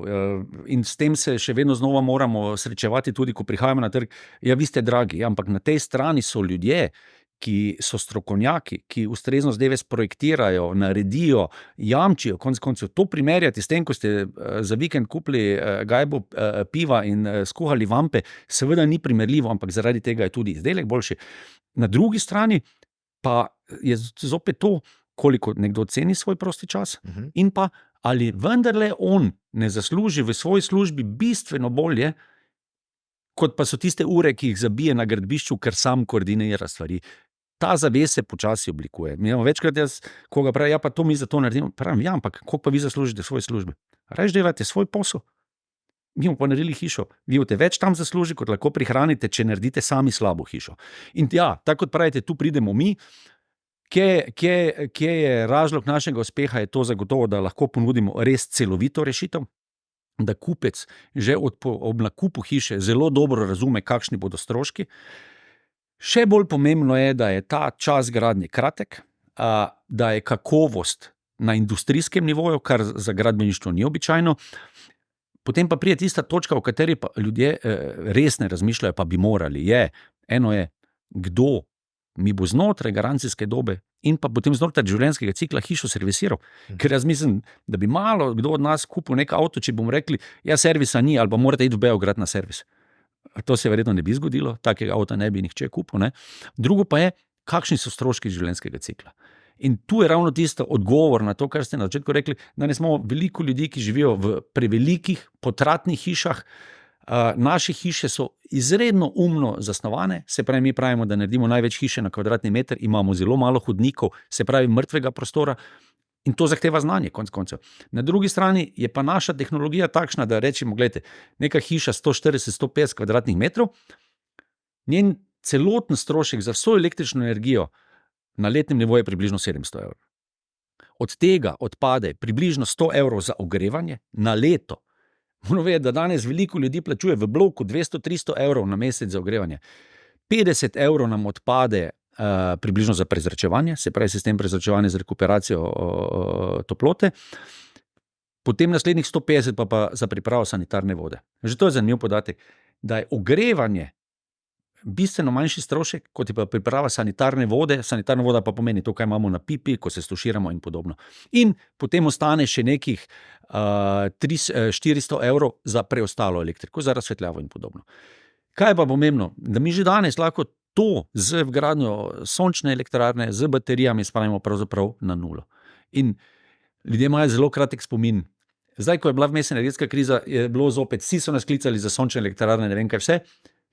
in s tem se še vedno znova moramo srečevati, tudi ko prihajamo na trg. Ja, vi ste dragi, ampak na tej strani so ljudje, ki so strokovnjaki, ki ustrezno zadeve sprojektirajo, naredijo, jamčijo, konec koncev. To primerjati s tem, ko ste za vikend kupili gajbo piva in skuhali vampe, seveda ni primerljivo, ampak zaradi tega je tudi izdelek boljši. Na drugi strani pa je zopet to, koliko nekdo ceni svoj prosti čas in pa ali vendarle on ne zasluži v svoji službi bistveno bolje, kot pa so tiste ure, ki jih zabije na gradbišču, ker sam koordinira stvari. Ta zavest se počasi oblikuje. Mi imamo večkrat koga pravi, ja, pa to mi za to naredimo. Pravim, ja, ampak koliko pa vi zaslužite svoje službe? Rajš delate svoj posel. Mi bomo pa naredili hišo. Vi boste več tam zaslužili, kot lahko prihranite, če naredite sami slabo hišo. In ja, tako kot pravite, tu pridemo mi. Kje je razlog našega uspeha, je to zagotovo, da lahko ponudimo res celovito rešitev, da kupec že ob nakupu hiše zelo dobro razume, kakšni bodo stroški. Še bolj pomembno je, da je ta čas gradnje kratek, da je kakovost na industrijskem nivoju, kar za gradbeništvo ni običajno. Potem pa pride tista točka, v kateri pa ljudje res ne razmišljajo, pa bi morali. Eno je, kdo mi bo znotraj garancijske dobe in pa potem znotraj življenjskega cikla hišo servisiral. Ker jaz mislim, da bi malo kdo od nas kupil nek avto, če bomo rekli, ja, servisa ni, ali pa morate iti v Beograd na servis. To se verjetno ne bi zgodilo, takega avta ne bi nihče kupil. Ne? Drugo pa je, kakšni so stroški življenjskega cikla. In tu je ravno tisto odgovor na to, kar ste na začetku rekli, da ne smo veliko ljudi, ki živijo v prevelikih, potratnih hišah. Naše hiše so izredno umno zasnovane, se pravi, mi pravimo, da naredimo največ hiše na kvadratni meter, imamo zelo malo hodnikov, se pravi mrtvega prostora in to zahteva znanje, konec koncev. Na drugi strani je pa naša tehnologija takšna, da rečemo, gledajte, neka hiša 140-150 kvadratnih metrov, njen celoten strošek za vso električno energijo na letnem nivoju je približno 700 evrov. Od tega odpade približno 100 evrov za ogrevanje na leto. Moramo vedeti, da danes veliko ljudi plačuje v bloku 200-300 evrov na mesec za ogrevanje. 50 evrov nam odpade približno za prezračevanje, se pravi sistem prezračevanja z rekuperacijo toplote, potem naslednjih 150 pa za pripravo sanitarne vode. Že to je zanimiv podatek, da je ogrevanje bistveno manjši strošek, kot je pa priprava sanitarne vode. Sanitarna voda pa pomeni to, kaj imamo na pipi, ko se stuširamo in podobno. In potem ostane še nekih 400 evrov za preostalo elektriko, za razsvetljavo in podobno. Kaj je pa pomembno? Da mi že danes lahko to z vgradnjo sončne elektrarne, z baterijami spravimo pravzaprav na nulo. In ljudje imajo zelo kratek spomin. Zdaj, ko je bila vmes energetska kriza, je bilo zopet, vsi so nas klicali za sončne elektrarne, ne vem kaj vse.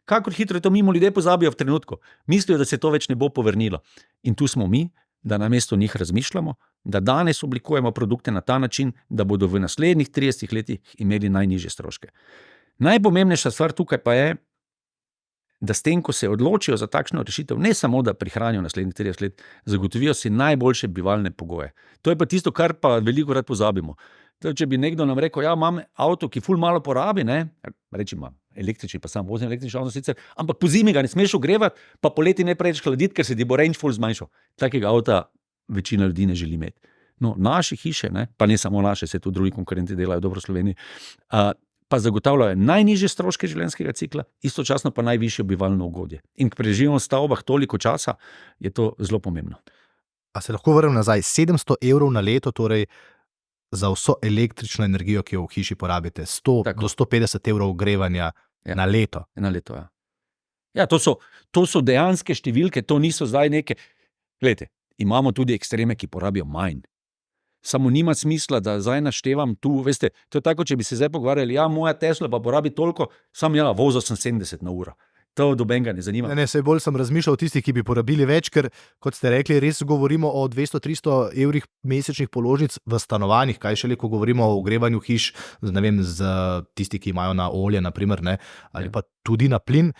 Kakor hitro je to mimo, ljudje pozabijo v trenutku. Mislijo, da se to več ne bo povrnilo. In tu smo mi, da namesto njih razmišljamo, da danes oblikujemo produkte na ta način, da bodo v naslednjih 30 letih imeli najnižje stroške. Najpomembnejša stvar tukaj pa je, da s tem, ko se odločijo za takšno rešitev, ne samo, da prihranijo naslednjih 30 let, zagotovijo si najboljše bivalne pogoje. To je pa tisto, kar pa velikokrat pozabimo. Če bi nekdo nam rekel, ja, imam avto, ki ful malo porabi, rečem, imam električni, pa sam vozim električni avto sicer, ampak po zimi ga ne smeš ogrevati, pa poleti ne preveč hladiti, ker se ti bo range ful zmanjšal. Takega avta večina ljudi ne želi imeti. No, naše hiše, pa ne samo naše, se tudi drugi konkurenti delajo dobro v Sloveniji, pa zagotavljajo najnižje stroške življenjskega cikla, istočasno pa najvišje bivalno ugodje. In ko preživimo v stavbah toliko časa, je to zelo pomembno. A se lahko vrnem nazaj, 700 evrov na leto, torej za vso električno energijo, ki jo v hiši porabite, 100 do 150 evrov ogrevanja na leto. Na leto, ja. Ja, to so dejanske številke, to niso zdaj neke. Glejte, imamo tudi ekstreme, ki porabijo manj. Samo nima smisla, da zdaj naštevam tu, veste, to je tako, če bi se zdaj pogovarjali, ja, moja Tesla pa porabi toliko, vozil sem 70 na uro. To dobenga ne zanima. Ne, saj bolj sem razmišljal o tistih, ki bi porabili več, ker, kot ste rekli, res govorimo o 200-300 evrih mesečnih položnic v stanovanjih, kaj šele, ko govorimo o ogrevanju hiš, ne vem, z tisti, ki imajo na olje, naprimer, ali pa tudi na plin,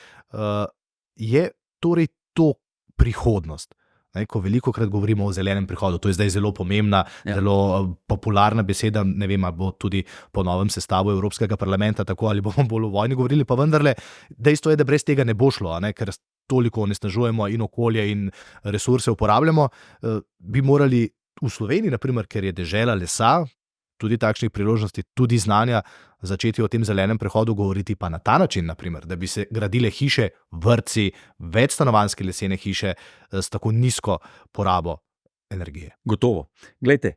je torej to prihodnost. Ko velikokrat govorimo o zelenem prehodu, to je zdaj zelo pomembna, zelo popularna beseda, ne vem, ali bo tudi po novem sestavu Evropskega parlamenta tako, ali bomo bolj o vojni govorili, pa vendarle, dejstvo je, da brez tega ne bo šlo, ker toliko onesnažujemo in okolje in resurse uporabljamo, bi morali v Sloveniji, naprimer, ker je dežela lesa, tudi takšnih priložnosti, tudi znanja, začeti o tem zelenem prehodu govoriti pa na ta način, naprimer, da bi se gradile hiše, vrtci, večstanovanjske lesene hiše s tako nizko porabo energije. Gotovo. Glejte,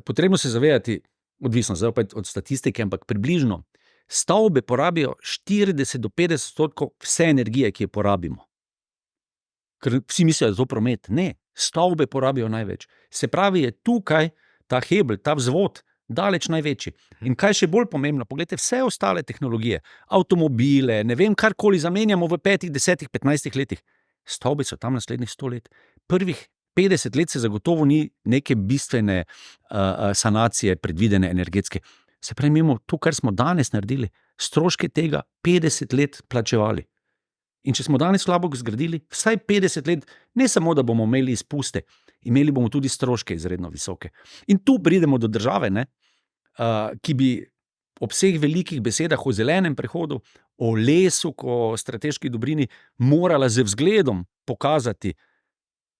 potrebno se zavedati, odvisno zdaj opet od statistike, ampak približno stavbe porabijo 40 do 50% vse energije, ki jo porabimo. Ker vsi mislijo, da je to promet. Ne, stavbe porabijo največ. Se pravi, je tukaj ta hebelj, ta vzvod Daleč največji. In kaj še bolj pomembno, poglejte, vse ostale tehnologije, avtomobile, ne vem, karkoli zamenjamo v 5, 10, 15 letih. Stavbe so tam naslednjih 100 let. Prvih 50 let se zagotovo ni neke bistvene sanacije predvidene energetske. Se pravi, mi imamo to, kar smo danes naredili, stroške tega 50 let plačevali. In če smo danes slabo zgradili, vsaj 50 let, ne samo, da bomo imeli izpuste, imeli bomo tudi stroške izredno visoke. In tu pridemo do države, ki bi ob vseh velikih besedah o zelenem prehodu, o lesu, o strateški dobrini, morala z vzgledom pokazati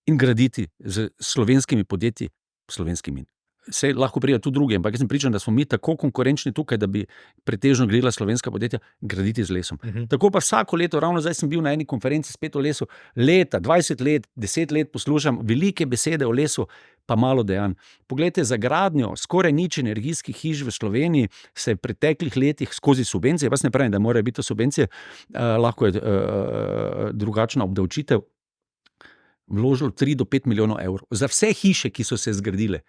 in graditi z slovenskimi podjetji, slovenskimi. Se lahko pride tudi drugi, ampak jaz sem pričan, da smo mi tako konkurenčni tukaj, da bi pretežno gradila slovenska podjetja graditi z lesom. Tako pa vsako leto, ravno zdaj sem bil na eni konferenci spet o lesu, leta, 20 let, 10 let poslušam velike besede o lesu, pa malo dejanj. Poglejte, za gradnjo skoraj nič energijskih hiš v Sloveniji se v preteklih letih skozi subvencije, jaz ne pravim, da morajo biti to subvencije, lahko je drugačna obdavčitev, vložilo 3 do 5 milijonov evrov. Za vse hiše, ki so se zgradile.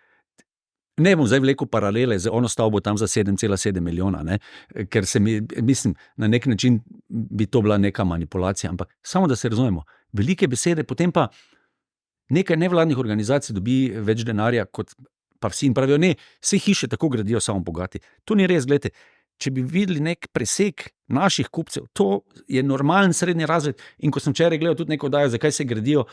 Ne bom zdaj vlekel paralele z ono stavbo tam za 7,7 milijona, ker se mislim, na nek način bi to bila neka manipulacija, ampak samo da se razumemo, velike besede, potem pa nekaj nevladnih organizacij dobi več denarja kot pa vsi in pravijo, ne, vse hiše tako gradijo samo bogati. To ni res, gledajte, če bi videli nek presek naših kupcev, to je normalen srednji razred in ko sem včeraj gledal tudi neko oddajo, zakaj se gradijo,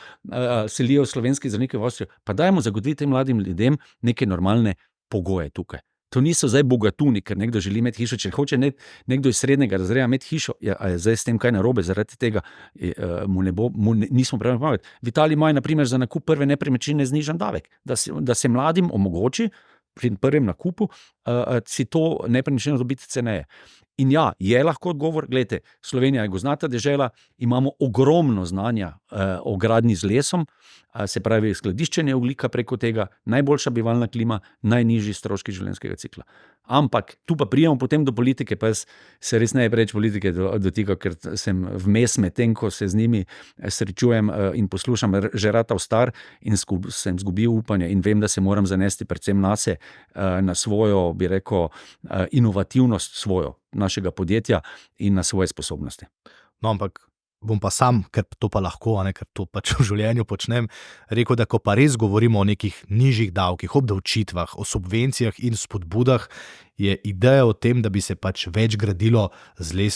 selijo slovenski zdravniki v Avstrijo, pa dajmo zagotoviti tem mladim ljudem neke normalne pogoje tukaj. To niso zdaj bogatuni, ker nekdo želi imeti hišo, če hoče nekdo iz srednjega razreda imeti hišo, a je zdaj s tem kaj narobe, zaradi tega nismo pravilno pomagati. V Italiji imajo na primer za nakup prve nepremičnine znižan davek, da se mladim omogoči pri prvem nakupu si to nepremičnino dobiti ceneje. In ja, je lahko odgovor, gledajte, Slovenija je gozdnata dežela, imamo ogromno znanja o gradnji z lesom, se pravi skladiščenje ogljika preko tega, najboljša bivalna klima, najnižji stroški življenjskega cikla. Ampak tu pa prijemo potem do politike, pa jaz se res ne preveč politike dotikal, ker sem vmes med tem, ko se z njimi srečujem in poslušam, že ratav star in sem zgubil upanje in vem, da se moram zanesti predvsem nase, na svojo, bi rekel, inovativnost svojo, našega podjetja in na svoje sposobnosti. No, ampak bom pa sam, ker to pa lahko, ker to pač v življenju počnem, rekel, da ko pa res govorimo o nekih nižjih davkih, obdavčitvah, o subvencijah in spodbudah, je ideja o tem, da bi se pač več gradilo z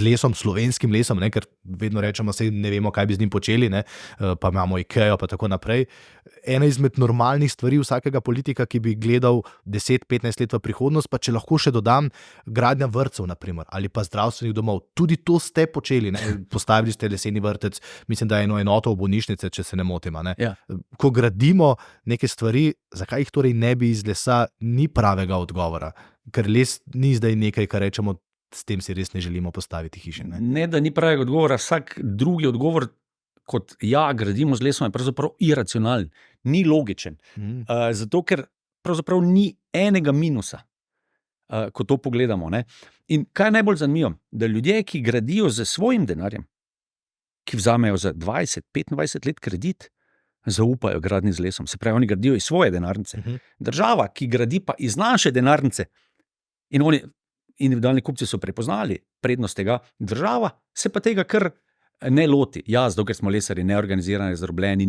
lesom, slovenskim lesom, ker vedno rečemo, saj ne vemo, kaj bi z njim počeli, pa imamo IKEA pa tako naprej. Ena izmed normalnih stvari vsakega politika, ki bi gledal 10-15 let v prihodnost, pa če lahko še dodam, gradnja vrtcev, naprimer, ali pa zdravstvenih domov. Tudi to ste počeli, postavili ste leseni vrtec, mislim, da je eno enoto v bolnišnice, če se ne motim. Ja. Ko gradimo neke stvari, zakaj jih torej ne bi iz lesa, ni pravega odgovora. Ker les ni zdaj nekaj, kar rečemo, s tem si res ne želimo postaviti hiše. Ne, da ni pravega odgovora, vsak drugi odgovor, kot ja, gradimo z lesom, je pravzaprav iracionalen, ni logičen. Zato, ker pravzaprav ni enega minusa, ko to pogledamo. In kaj je najbolj zanimivo? Da ljudje, ki gradijo z svojim denarjem, ki vzamejo za 20-25 let kredit, zaupajo gradnji z lesom. Se pravi, oni gradijo iz svoje denarnice. Država, ki gradi pa iz naše denarnice, in oni, individualni kupci, so prepoznali prednost tega, država se pa tega kar ne loti. Ja, zato ker smo lesari neorganizirani, razdrobljeni,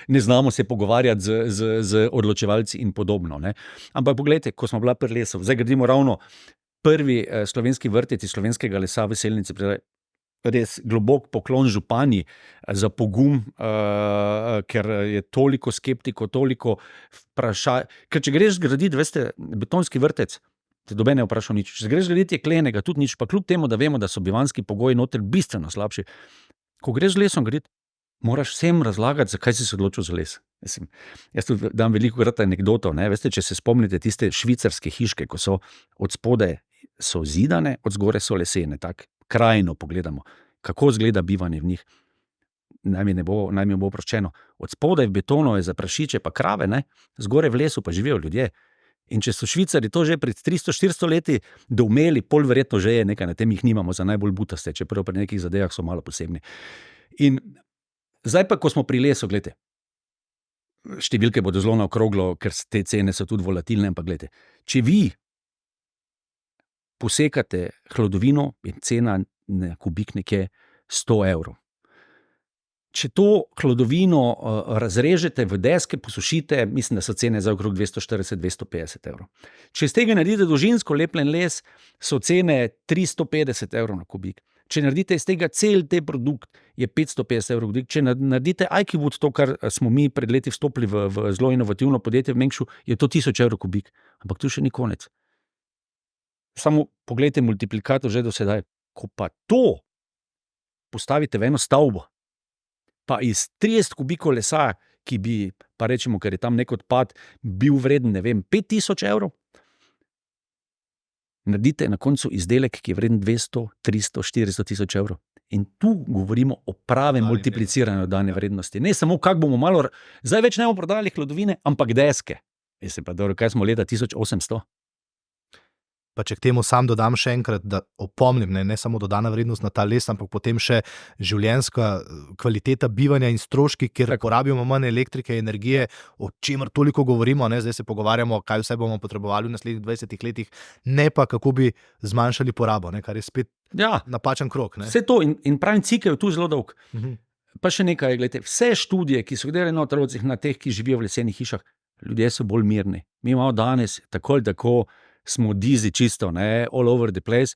ne znamo se pogovarjati z odločevalci in podobno. Ampak poglejte, ko smo bila pri lesu, zdaj gradimo ravno prvi slovenski vrtec iz slovenskega lesa v Selnici, res globok poklon županji za pogum, ker je toliko skeptikov, toliko vprašaj. Ker če greš zgraditi, veste, betonski vrtec, te doben ne vprašal nič. Če greš zgraditi jeklenega, tudi nič, pa kljub temu, da vemo, da so bivanjski pogoji noter bistveno slabši. Ko greš z lesom graditi, moraš vsem razlagati, zakaj si se odločil za les. Jaz tudi dam veliko krat anekdoto, veste, če se spomnite tiste švicarske hiške, ko so od spodaj so zidane, od zgore so lesene, tako krajino pogledamo, kako izgleda bivanje v njih. Naj mi bo oproščeno. Od spodaj v betonu je za prašiče pa krave, zgore v lesu pa živijo ljudje. In če so Švicari to že pred 300-400 leti doumeli, pol verjetno že je nekaj na tem, jih nimamo za najbolj butaste, čeprav pri nekih zadevah so malo posebni. In zdaj pa, ko smo pri lesu, gledajte, številke bodo zelo naokroglo, ker te cene so tudi volatilne, ampak gledajte, če vi posekate hlodovino, je cena na kubik nekje 100 evrov. Če to hlodovino razrežete v deske, posušite, mislim, da so cene za okrog 240-250 evrov. Če iz tega naredite dolžinsko lepljen les, so cene 350 evrov na kubik. Če naredite iz tega cel te produkt, je 550 evrov kubik. Če naredite IKEWOOD, to, kar smo mi pred leti vstopili v zelo inovativno podjetje v Mengšu, je to 1000 evrov kubik. Ampak tu še ni konec. Samo poglejte multiplikator že do sedaj. Ko pa to postavite v eno stavbo, pa iz 30 kubikov lesa, ki bi, pa rečemo, ker je tam nek odpad, bil vreden, 5000 evrov, naredite na koncu izdelek, ki je vreden 200, 300, 400 tisoč evrov. In tu govorimo o pravem multipliciranju dodane vrednosti. Ne samo, kako bomo malo, zdaj več ne bomo prodali hlodovine, ampak deske. Veste pa dobro, kaj smo leta 1800? Pa če k temu sam dodam še enkrat, da opomnim, ne samo dodana vrednost na ta les, ampak potem še življenjska kvaliteta bivanja in stroški, kjer porabimo manj elektrike, energije, o čemer toliko govorimo, ne? Zdaj se pogovarjamo, kaj vse bomo potrebovali v naslednjih 20 letih, ne pa kako bi zmanjšali porabo, ne? Kar je spet napačen krog. Ne? Vse to in pravim cikel je tu zelo dolg. Pa še nekaj, gledajte, vse študije, ki so delali na otrocih, na teh, ki živijo v lesenih hišah, ljudje so bolj mirni. Mi imamo danes tako ali tako smo dizi čisto, ne, all over the place,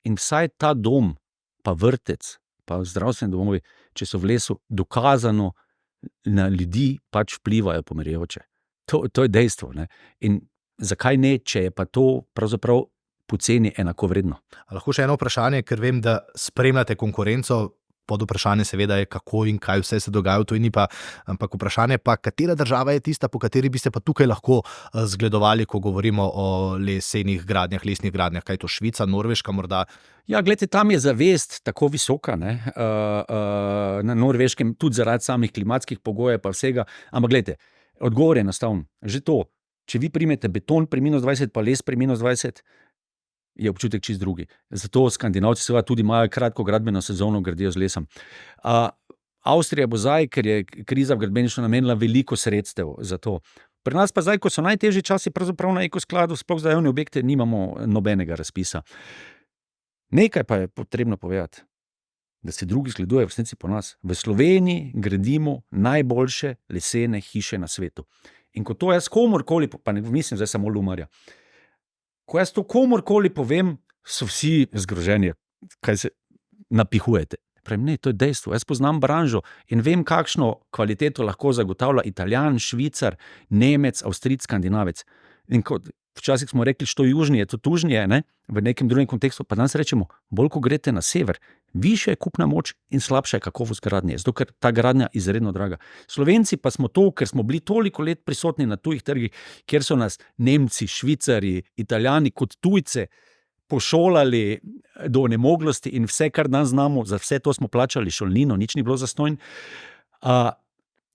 in vsaj ta dom, pa vrtec, pa zdravstveni domovi, če so v lesu, dokazano na ljudi pač vplivajo pomirjajoče. To je dejstvo, ne. In zakaj ne, če je pa to pravzaprav poceni enakovredno? A lahko še eno vprašanje, ker vem, da spremljate konkurenco, pod vprašanje seveda je, kako in kaj vse se dogaja v tujini, ampak vprašanje pa, katera država je tista, po kateri bi se pa tukaj lahko zgledovali, ko govorimo o lesenih gradnjah, lesnih gradnjah, kaj je to Švica, Norveška morda? Ja, gledajte, tam je zavest tako visoka, ne, na Norveškem, tudi zaradi samih klimatskih pogojev pa vsega, ampak gledajte, odgovor je enostaven, že to, če vi primete beton pri -20 pa les pri -20, je občutek čist drugi. Zato Skandinavci seveda tudi imajo kratko gradbeno sezono, gradijo z lesom. Avstrija bo zdaj, ker je kriza v gradbeništvu, namenila veliko sredstev za to. Pri nas pa zdaj, ko so najtežji časi, pravzaprav na ekoskladu, sploh za javne objekte, nimamo nobenega razpisa. Nekaj pa je potrebno povedati, da se drugi zgledujejo v resnici po nas. V Sloveniji gradimo najboljše lesene hiše na svetu. In ko to jaz komorkoli, pa ne mislim zdaj samo Lumarja, ko jaz to komorkoli povem, so vsi zgroženi, kaj se napihujete. Pravim, ne, to je dejstvo. Jaz poznam branžo in vem, kakšno kvaliteto lahko zagotavlja Italijan, Švicar, Nemec, Avstrijec, Skandinavec. In kot včasih smo rekli, što južnije, to tužnije, ne, v nekem drugem kontekstu, pa danes rečemo, bolj ko greste na sever, višja je kupna moč in slabša je kakovost gradnje, zato ker ta gradnja je izredno draga. Slovenci pa smo to, ker smo bili toliko let prisotni na tujih trgih, kjer so nas Nemci, Švicari, Italijani kot tujce pošolali do onemoglosti in vse, kar danes znamo, za vse to smo plačali šolnino, nič ni bilo zastonj,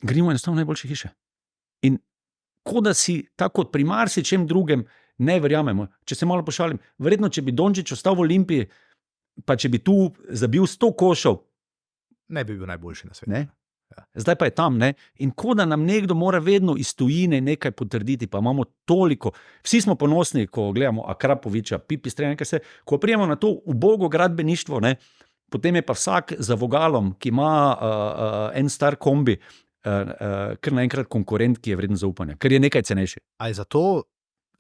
gradimo enostavno najboljše hiše. In ko da si tako kot pri marsičem drugem ne verjamemo. Če se malo pošalim, verjetno, če bi Dončić ostal v Olimpiji, pa če bi tu zabil 100 košev, ne bi bil najboljši na svetu. Ne? Ja. Zdaj pa je tam, ne? In ko da nam nekdo mora vedno iz tujine nekaj potrditi, pa imamo toliko, vsi smo ponosni, ko gledamo Akrapoviča, Pipistrela, ko prijemo na to ubogo gradbeništvo, ne? Potem je pa vsak za vogalom, ki ima en star kombi, kar naenkrat konkurent, ki je vreden zaupanja, ker je nekaj cenejši. A je zato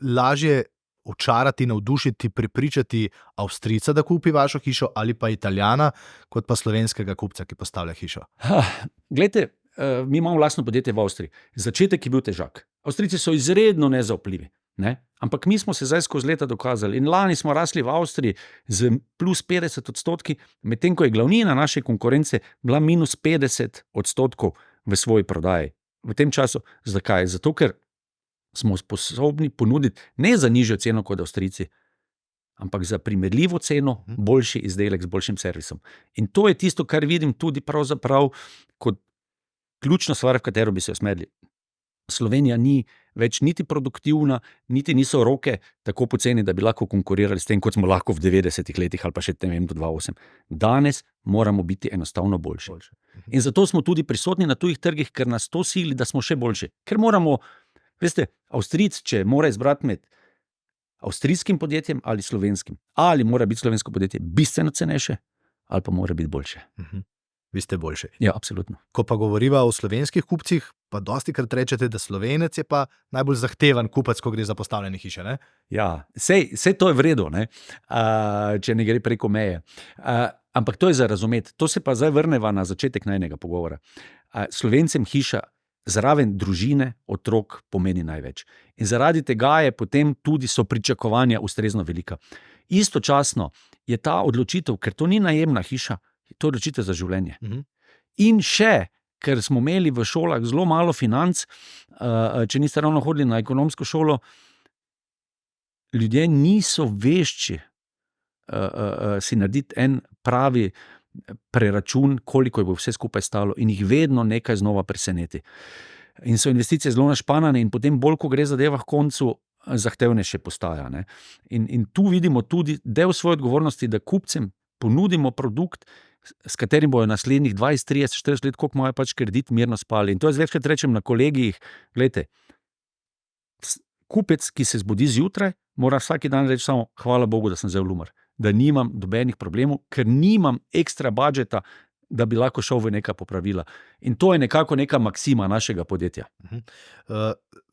lažje očarati, navdušiti, prepričati Avstrijca, da kupi vašo hišo, ali pa Italijana, kot pa slovenskega kupca, ki postavlja hišo? Glejte, mi imamo lastno podjetje v Avstriji. Začetek je bil težak. Avstrijci so izredno nezaupljivi, ne? Ampak mi smo se zdaj skozi leta dokazali in lani smo rasli v Avstriji z plus 50%, medtem ko je glavnina naše konkurence bila minus 50% v svoji prodaji. V tem času, zakaj? Zato, ker smo sposobni ponuditi ne za nižjo ceno kot Avstrijci, ampak za primerljivo ceno, boljši izdelek z boljšim servisom. In to je tisto, kar vidim tudi pravzaprav kot ključno stvar, v katero bi se usmerili. Slovenija ni več niti produktivna, niti niso roke tako poceni, da bi lahko konkurirali s tem, kot smo lahko v 90-ih letih ali pa še do 2008. Danes moramo biti enostavno boljši. In zato smo tudi prisotni na tujih trgih, ker nas to sili, da smo še boljši. Ker moramo, veste, Avstrijec, če mora izbrati med avstrijskim podjetjem ali slovenskim, ali mora biti slovensko podjetje bistveno cenejše, ali pa mora biti boljše. Vi ste boljši. Ja, absolutno. Ko pa govoriva o slovenskih kupcih, pa dostikrat rečete, da Slovenec je pa najbolj zahteven kupec, ko gre za postavljene hiše, ne? Ja, sej to je v redu, ne? Če ne gre preko meje. Ampak to je za razumeti. To se pa zdaj vrneva na začetek najnega pogovora. Slovencem hiša zraven družine, otrok pomeni največ. In zaradi tega je potem tudi so pričakovanja ustrezno velika. Istočasno je ta odločitev, ker to ni najemna hiša, to je odločitev za življenje. In še, ker smo imeli v šolah zelo malo financ, če niste ravno hodili na ekonomsko šolo, ljudje niso vešči si narediti en pravi preračun, koliko je bo vse skupaj stalo, in jih vedno nekaj znova preseneti. In so investicije zelo našpanane in potem bolj, ko gre zadeva v koncu, zahtevnejše postaja. Ne? In tu vidimo tudi del svoje odgovornosti, da kupcem ponudimo produkt, s katerim bojo naslednjih 20, 30, 40 let, koliko imajo pač kredit, mirno spali. In to jaz večkrat rečem na kolegijih, gledajte, kupec, ki se zbudi zjutraj, mora vsak dan reči samo, hvala Bogu, da sem vzel Lumar, da nimam dobenih problemov, ker nimam ekstra budžeta, da bi lahko šel v neka popravila. In to je nekako neka maksima našega podjetja.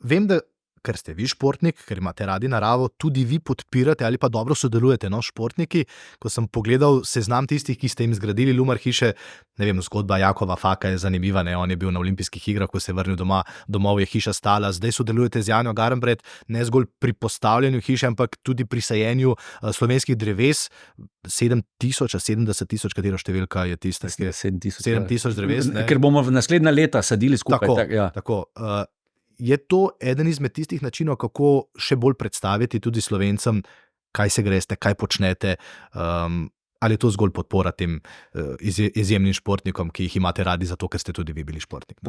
Vem, da ker ste vi športnik, ker imate radi naravo, tudi vi podpirate ali pa dobro sodelujete, športniki. Ko sem pogledal seznam tistih, ki ste jim zgradili Lumar hiše, ne vem, zgodba Jakova Faka je zanimiva, ne, on je bil na olimpijskih igrah, ko se je vrnil domov je hiša stala, zdaj sodelujete z Janjo Garnbret, ne zgolj pri postavljanju hiše, ampak tudi pri sajenju slovenskih dreves, 70,000, katero številka je tista? 7,000 dreves. Ne? Ker bomo v naslednja leta sadili skupaj. Tako. Je to eden izmed tistih načinov, kako še bolj predstaviti tudi Slovencem, kaj se greste, kaj počnete, ali je to zgolj podpora tem izjemnim športnikom, ki jih imate radi zato, ker ste tudi vi bili športnik?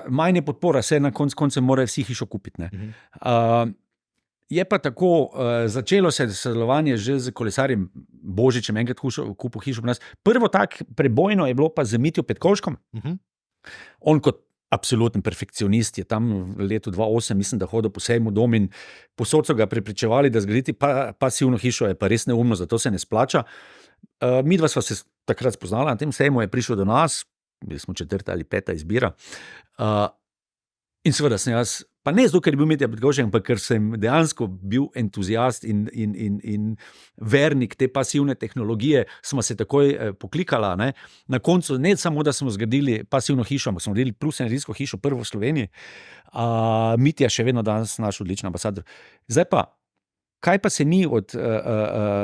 Manj je podpora, se na koncu morajo vsi hišo kupiti. Je pa tako, začelo se sodelovanje že z kolesarjem Božičem, enkrat kupil hišo pri nas. Prvo tak prebojno je bilo pa z Mitjo Petkovškom. On kot absoluten perfekcionist je tam v letu 2008, mislim, da hodil po sejmu dom in posod so ga prepričevali, da zgraditi pasivno hišo je pa res neumno, zato se ne splača. Midva sva se takrat spoznala, na tem sejmu je prišel do nas, bili smo 4. ali 5. izbira. In seveda sem jaz, pa ne zato, ker je bil Mitja Petkovšek, ampak ker sem dejansko bil entuzijast in vernik te pasivne tehnologije, smo se takoj poklikala. Ne? Na koncu ne samo, da smo zgradili pasivno hišo, ampak smo zgradili plus energijsko hišo prvo v Sloveniji. Mitja še vedno danes naš odličen ambasador. Zdaj pa, kaj pa se mi od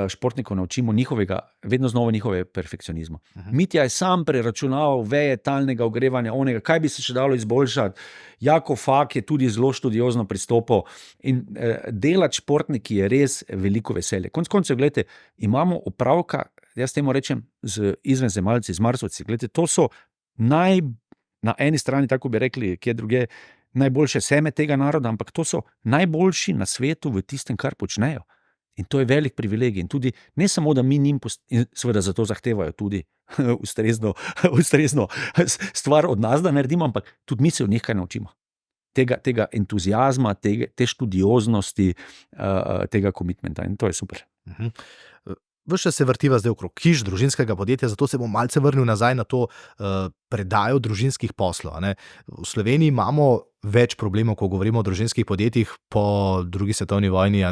športnikov naučimo vedno znova njihove perfekcionizma. Mitja je sam preračunaval veje talnega ogrevanja, onega, kaj bi se še dalo izboljšati. Jakov Fak je tudi zelo študiozno pristopil in delati športniki je res veliko veselje. Konec koncev, gledajte, imamo opravka, jaz temu rečem, z izvenzemalci, z Marsovci. Gledajte, to so na eni strani, tako bi rekli, kje druge, najboljše seme tega naroda, ampak to so najboljši na svetu v tistem, kar počnejo. In to je velik privilegij. In tudi ne samo, da mi njim, in seveda zato zahtevajo tudi ustrezno stvar od nas, da naredimo, ampak tudi mi se od njih kaj naučimo. Tega entuzijazma, te študioznosti, tega komitmenta. In to je super. Ves čas se vrtiva zdaj okrog hiš, družinskega podjetja, zato se bom malce vrnil nazaj na to predajo družinskih poslov. Ne? V Sloveniji imamo več problemov, ko govorimo o družinskih podjetjih. Po drugi svetovni vojni,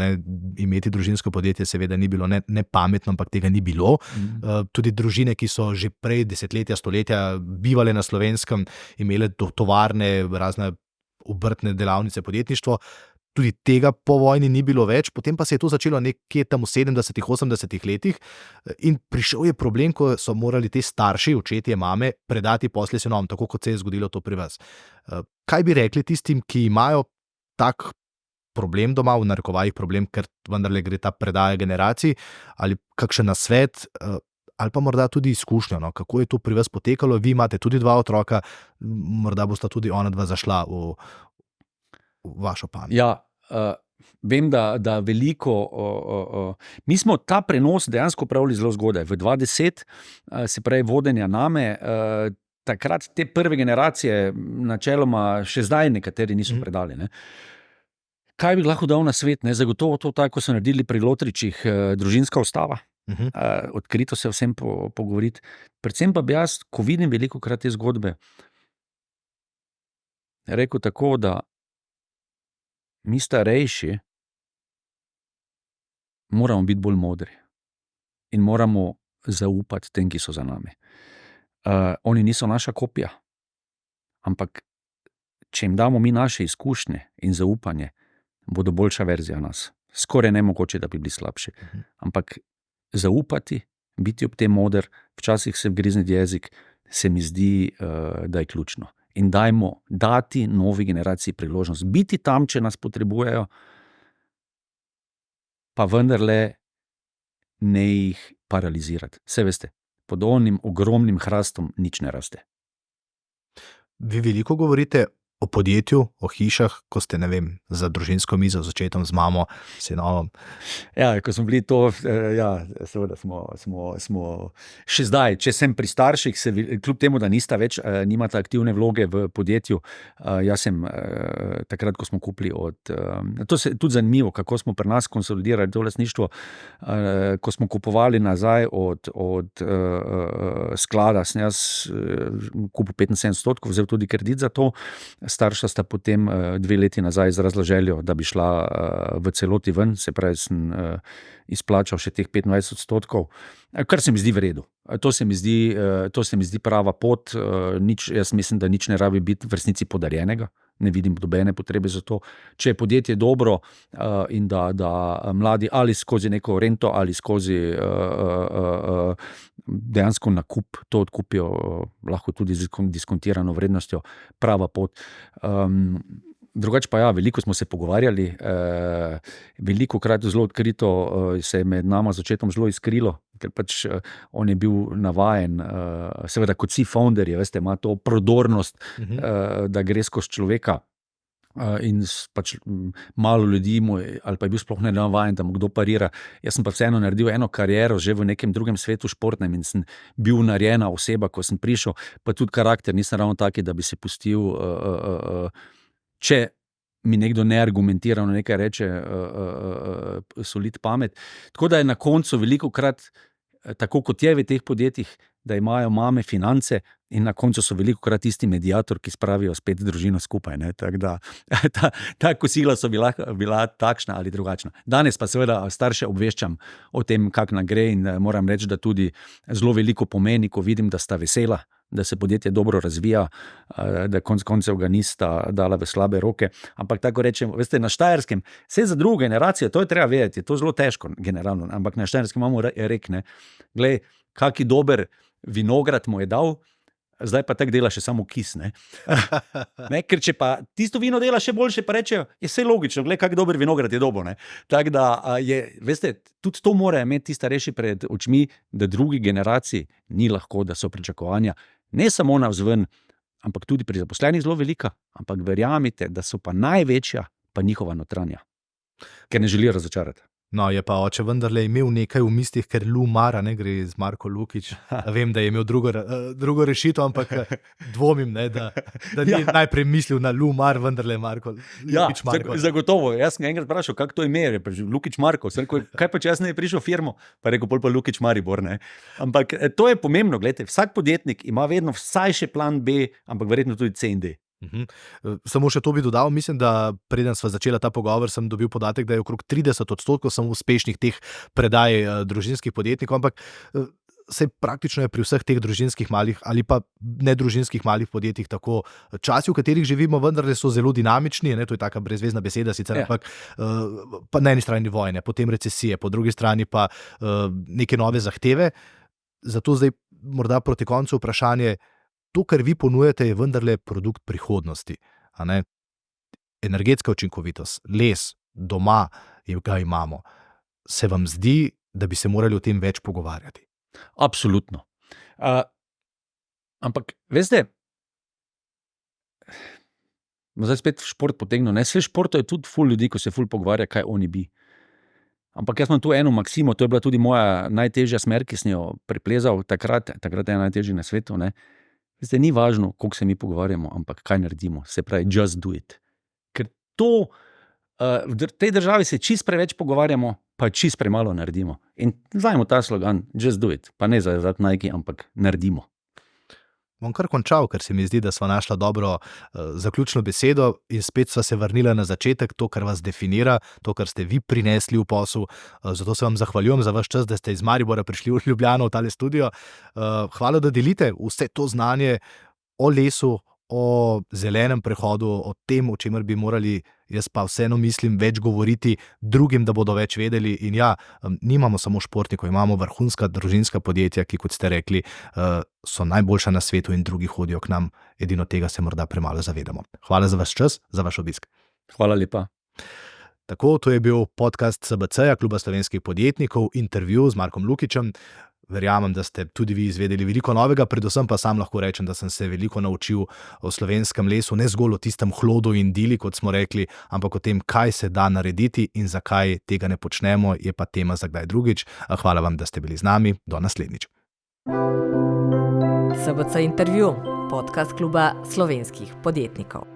imeti družinsko podjetje seveda ni bilo ne pametno, ampak tega ni bilo. Tudi družine, ki so že prej desetletja, stoletja bivale na Slovenskem, imele tovarne, razne obrtne delavnice, podjetništvo. Tudi tega po vojni ni bilo več, potem pa se je to začelo nekje tam v 70., 80. letih in prišel je problem, ko so morali te starši, očetje, mame, predati posle sinovom, tako kot se je zgodilo to pri vas. Kaj bi rekli tistim, ki imajo tak problem doma, v narekovajih problem, ker vendarle gre ta predaja generacij, ali kakšen nasvet, ali pa morda tudi izkušnjo, kako je to pri vas potekalo, vi imate tudi 2 otroka, morda bosta tudi ona 2 zašla v vašo pamet. Ja, vem, da veliko. Mi smo ta prenos dejansko pravili zelo zgodaj. V 2010, se pravi, vodenja name. Takrat te prve generacije, načeloma, še zdaj nekateri niso predali. Ne. Kaj bi lahko dal na svet? Ne? Zagotovo to, tako so naredili pri Lotričih, družinska ustava. Odkrito se vsem pogovoriti. Predvsem pa bi jaz, ko vidim veliko krat te zgodbe, rekel tako, da mi starejši moramo biti bolj modri in moramo zaupati tem, ki so za nami. Oni niso naša kopija, ampak če jim damo mi naše izkušnje in zaupanje, bodo boljša verzija nas. Skoraj nemogoče, da bi bili slabši. Ampak zaupati, biti ob tem moder, včasih se vgrizniti jezik, se mi zdi, da je ključno. In dajmo dati novi generaciji priložnost. Biti tam, če nas potrebujejo, pa vendarle ne jih paralizirati. Saj veste, pod onim ogromnim hrastom nič ne raste. Vi veliko govorite o podjetju, o hišah, ko ste, ne vem, za družinsko mizo, z očetom, z mamo, sinovom. Ja, ko smo bili to, seveda smo še zdaj, če sem pri starših, kljub temu, da nista več, nimata aktivne vloge v podjetju, jaz sem takrat, ko smo kupili to se tudi zanimivo, kako smo pri nas konsolidirali to lastništvo, ko smo kupovali nazaj od sklada, sem jaz kupil 75%, vzel tudi kredit za to. Starša sta potem 2 leti nazaj izrazila željo, da bi šla v celoti ven, se pravi, sem izplačal še teh 25%, kar se mi zdi v redu. To se mi zdi prava pot, jaz mislim, da nič ne rabi biti v resnici podarjenega, ne vidim dobene potrebe za to. Če je podjetje dobro in da mladi ali skozi neko rento ali skozi dejansko nakup to odkupijo, lahko tudi z diskontirano vrednostjo, prava pot. Drugače pa ja, veliko smo se pogovarjali, veliko krat zelo odkrito se je med nama z očetom zelo iskrilo, ker pač on je bil navajen, seveda kot vsi founderji, veste, ima to prodornost, da gre skozi človeka. In pač malo ljudi ali pa je bil sploh nenavajen, da mu kdo parira. Jaz sem pa vseeno naredil eno kariero že v nekem drugem svetu športnem in sem bil narejena oseba, ko sem prišel, pa tudi karakter nisem ravno taki, da bi se pustil, če mi nekdo neargumentirano nekaj reče, soliti pamet. Tako da je na koncu velikokrat, tako kot je v teh podjetjih, da imajo mame finance in na koncu so velikokrat tisti mediator, ki spravijo spet družino skupaj. Ne? Tako da ta kosila so bila takšna ali drugačna. Danes pa seveda starše obveščam o tem, kak nam gre, in moram reči, da tudi zelo veliko pomeni, ko vidim, da sta vesela, da se podjetje dobro razvija, da konec koncev ga nista dala v slabe roke. Ampak tako rečem, veste, na Štajerskem, vse za drugo generacijo, to je treba vedeti, je to zelo težko generalno, ampak na Štajerskem imamo rek, ne, glej, kaki dober vinograd mu je dal, zdaj pa tako dela še samo kis, ne. Ne, ker če pa tisto vino dela še boljše, pa rečejo, je vse logično, glej, kak dober vinograd je dobo, ne. Tako da je, veste, tudi to mora imeti ti starejši pred očmi, da drugi generaciji ni lahko, da so pričakovanja ne samo navzven, ampak tudi pri zaposlenih zelo velika, ampak verjamite, da so pa največja pa njihova notranja, ker ne želijo razočarati. No, je pa oče vendarle imel nekaj v mislih, ker Lumara, ne gre z Marko Lukić. Vem, da je imel drugo rešitev, ampak dvomim, ne, da ni najprej mislil na Lumar, vendarle Marko Lukić Marko. Zagotovo. Jaz sem enkrat vprašal, kako to ime je, Lukić Marko. Kaj pa če jaz ne bi prišel v firmo, pa rekel pol pa Lukić Maribor, ne. Ampak to je pomembno, gledajte, vsak podjetnik ima vedno vsaj še plan B, ampak verjetno tudi C in D. Samo še to bi dodal, mislim, da preden sva začela ta pogovor, sem dobil podatek, da je okrog 30% samo uspešnih teh predaj družinskih podjetnikov, ampak se praktično je pri vseh teh družinskih malih ali pa nedružinskih malih podjetjih tako. Časi, v katerih živimo, vendarle so zelo dinamični, ne, to je taka brezvezna beseda sicer, ampak pa na eni strani vojne, potem recesije, po drugi strani pa neke nove zahteve. Zato zdaj morda proti koncu vprašanje, to, kar vi ponujate, je vendarle produkt prihodnosti. A ne? Energetska učinkovitost, les, doma ga imamo. Se vam zdi, da bi se morali o tem več pogovarjati? Absolutno. Ampak, veste, Zdaj spet v šport potegnil. Vse športo je tudi ful ljudi, ko se ful pogovarja, kaj oni bi. Ampak jaz imam tu eno maksimo, to je bila tudi moja najtežja smer, ki sem jo preplezal takrat je najtežji na svetu. Zdaj ni važno, koliko se mi pogovarjamo, ampak kaj naredimo. Se pravi, just do it. Ker to, v tej državi se čist preveč pogovarjamo, pa čist premalo naredimo. In vzajmo ta slogan, just do it. Pa ne za Nike, ampak naredimo. Bom kar končal, ker se mi zdi, da sva našla dobro zaključno besedo in spet sva se vrnila na začetek, to, kar vas definira, to, kar ste vi prinesli v posel. Zato se vam zahvaljujem za vaš čas, da ste iz Maribora prišli v Ljubljano, v tale studio. Hvala, da delite vse to znanje o lesu, o zelenem prehodu, o tem, o čemer bi morali, jaz pa vseeno mislim, več govoriti drugim, da bodo več vedeli. In ja, nimamo samo športnikov, imamo vrhunska družinska podjetja, ki, kot ste rekli, so najboljša na svetu in drugi hodijo k nam. Edino tega se morda premalo zavedamo. Hvala za vaš čas, za vaš obisk. Hvala lepa. Tako, to je bil podcast SBC-ja, Kluba slovenskih podjetnikov, intervju z Markom Lukićem. Verjamem, da ste tudi vi izvedeli veliko novega, predvsem pa sam lahko rečem, da sem se veliko naučil o slovenskem lesu, ne zgolj o tistem hlodu in dili, kot smo rekli, ampak o tem, kaj se da narediti in zakaj tega ne počnemo, je pa tema za kdaj drugič. Hvala vam, da ste bili z nami, do naslednjič. SBC intervju, podcast Kluba slovenskih podjetnikov.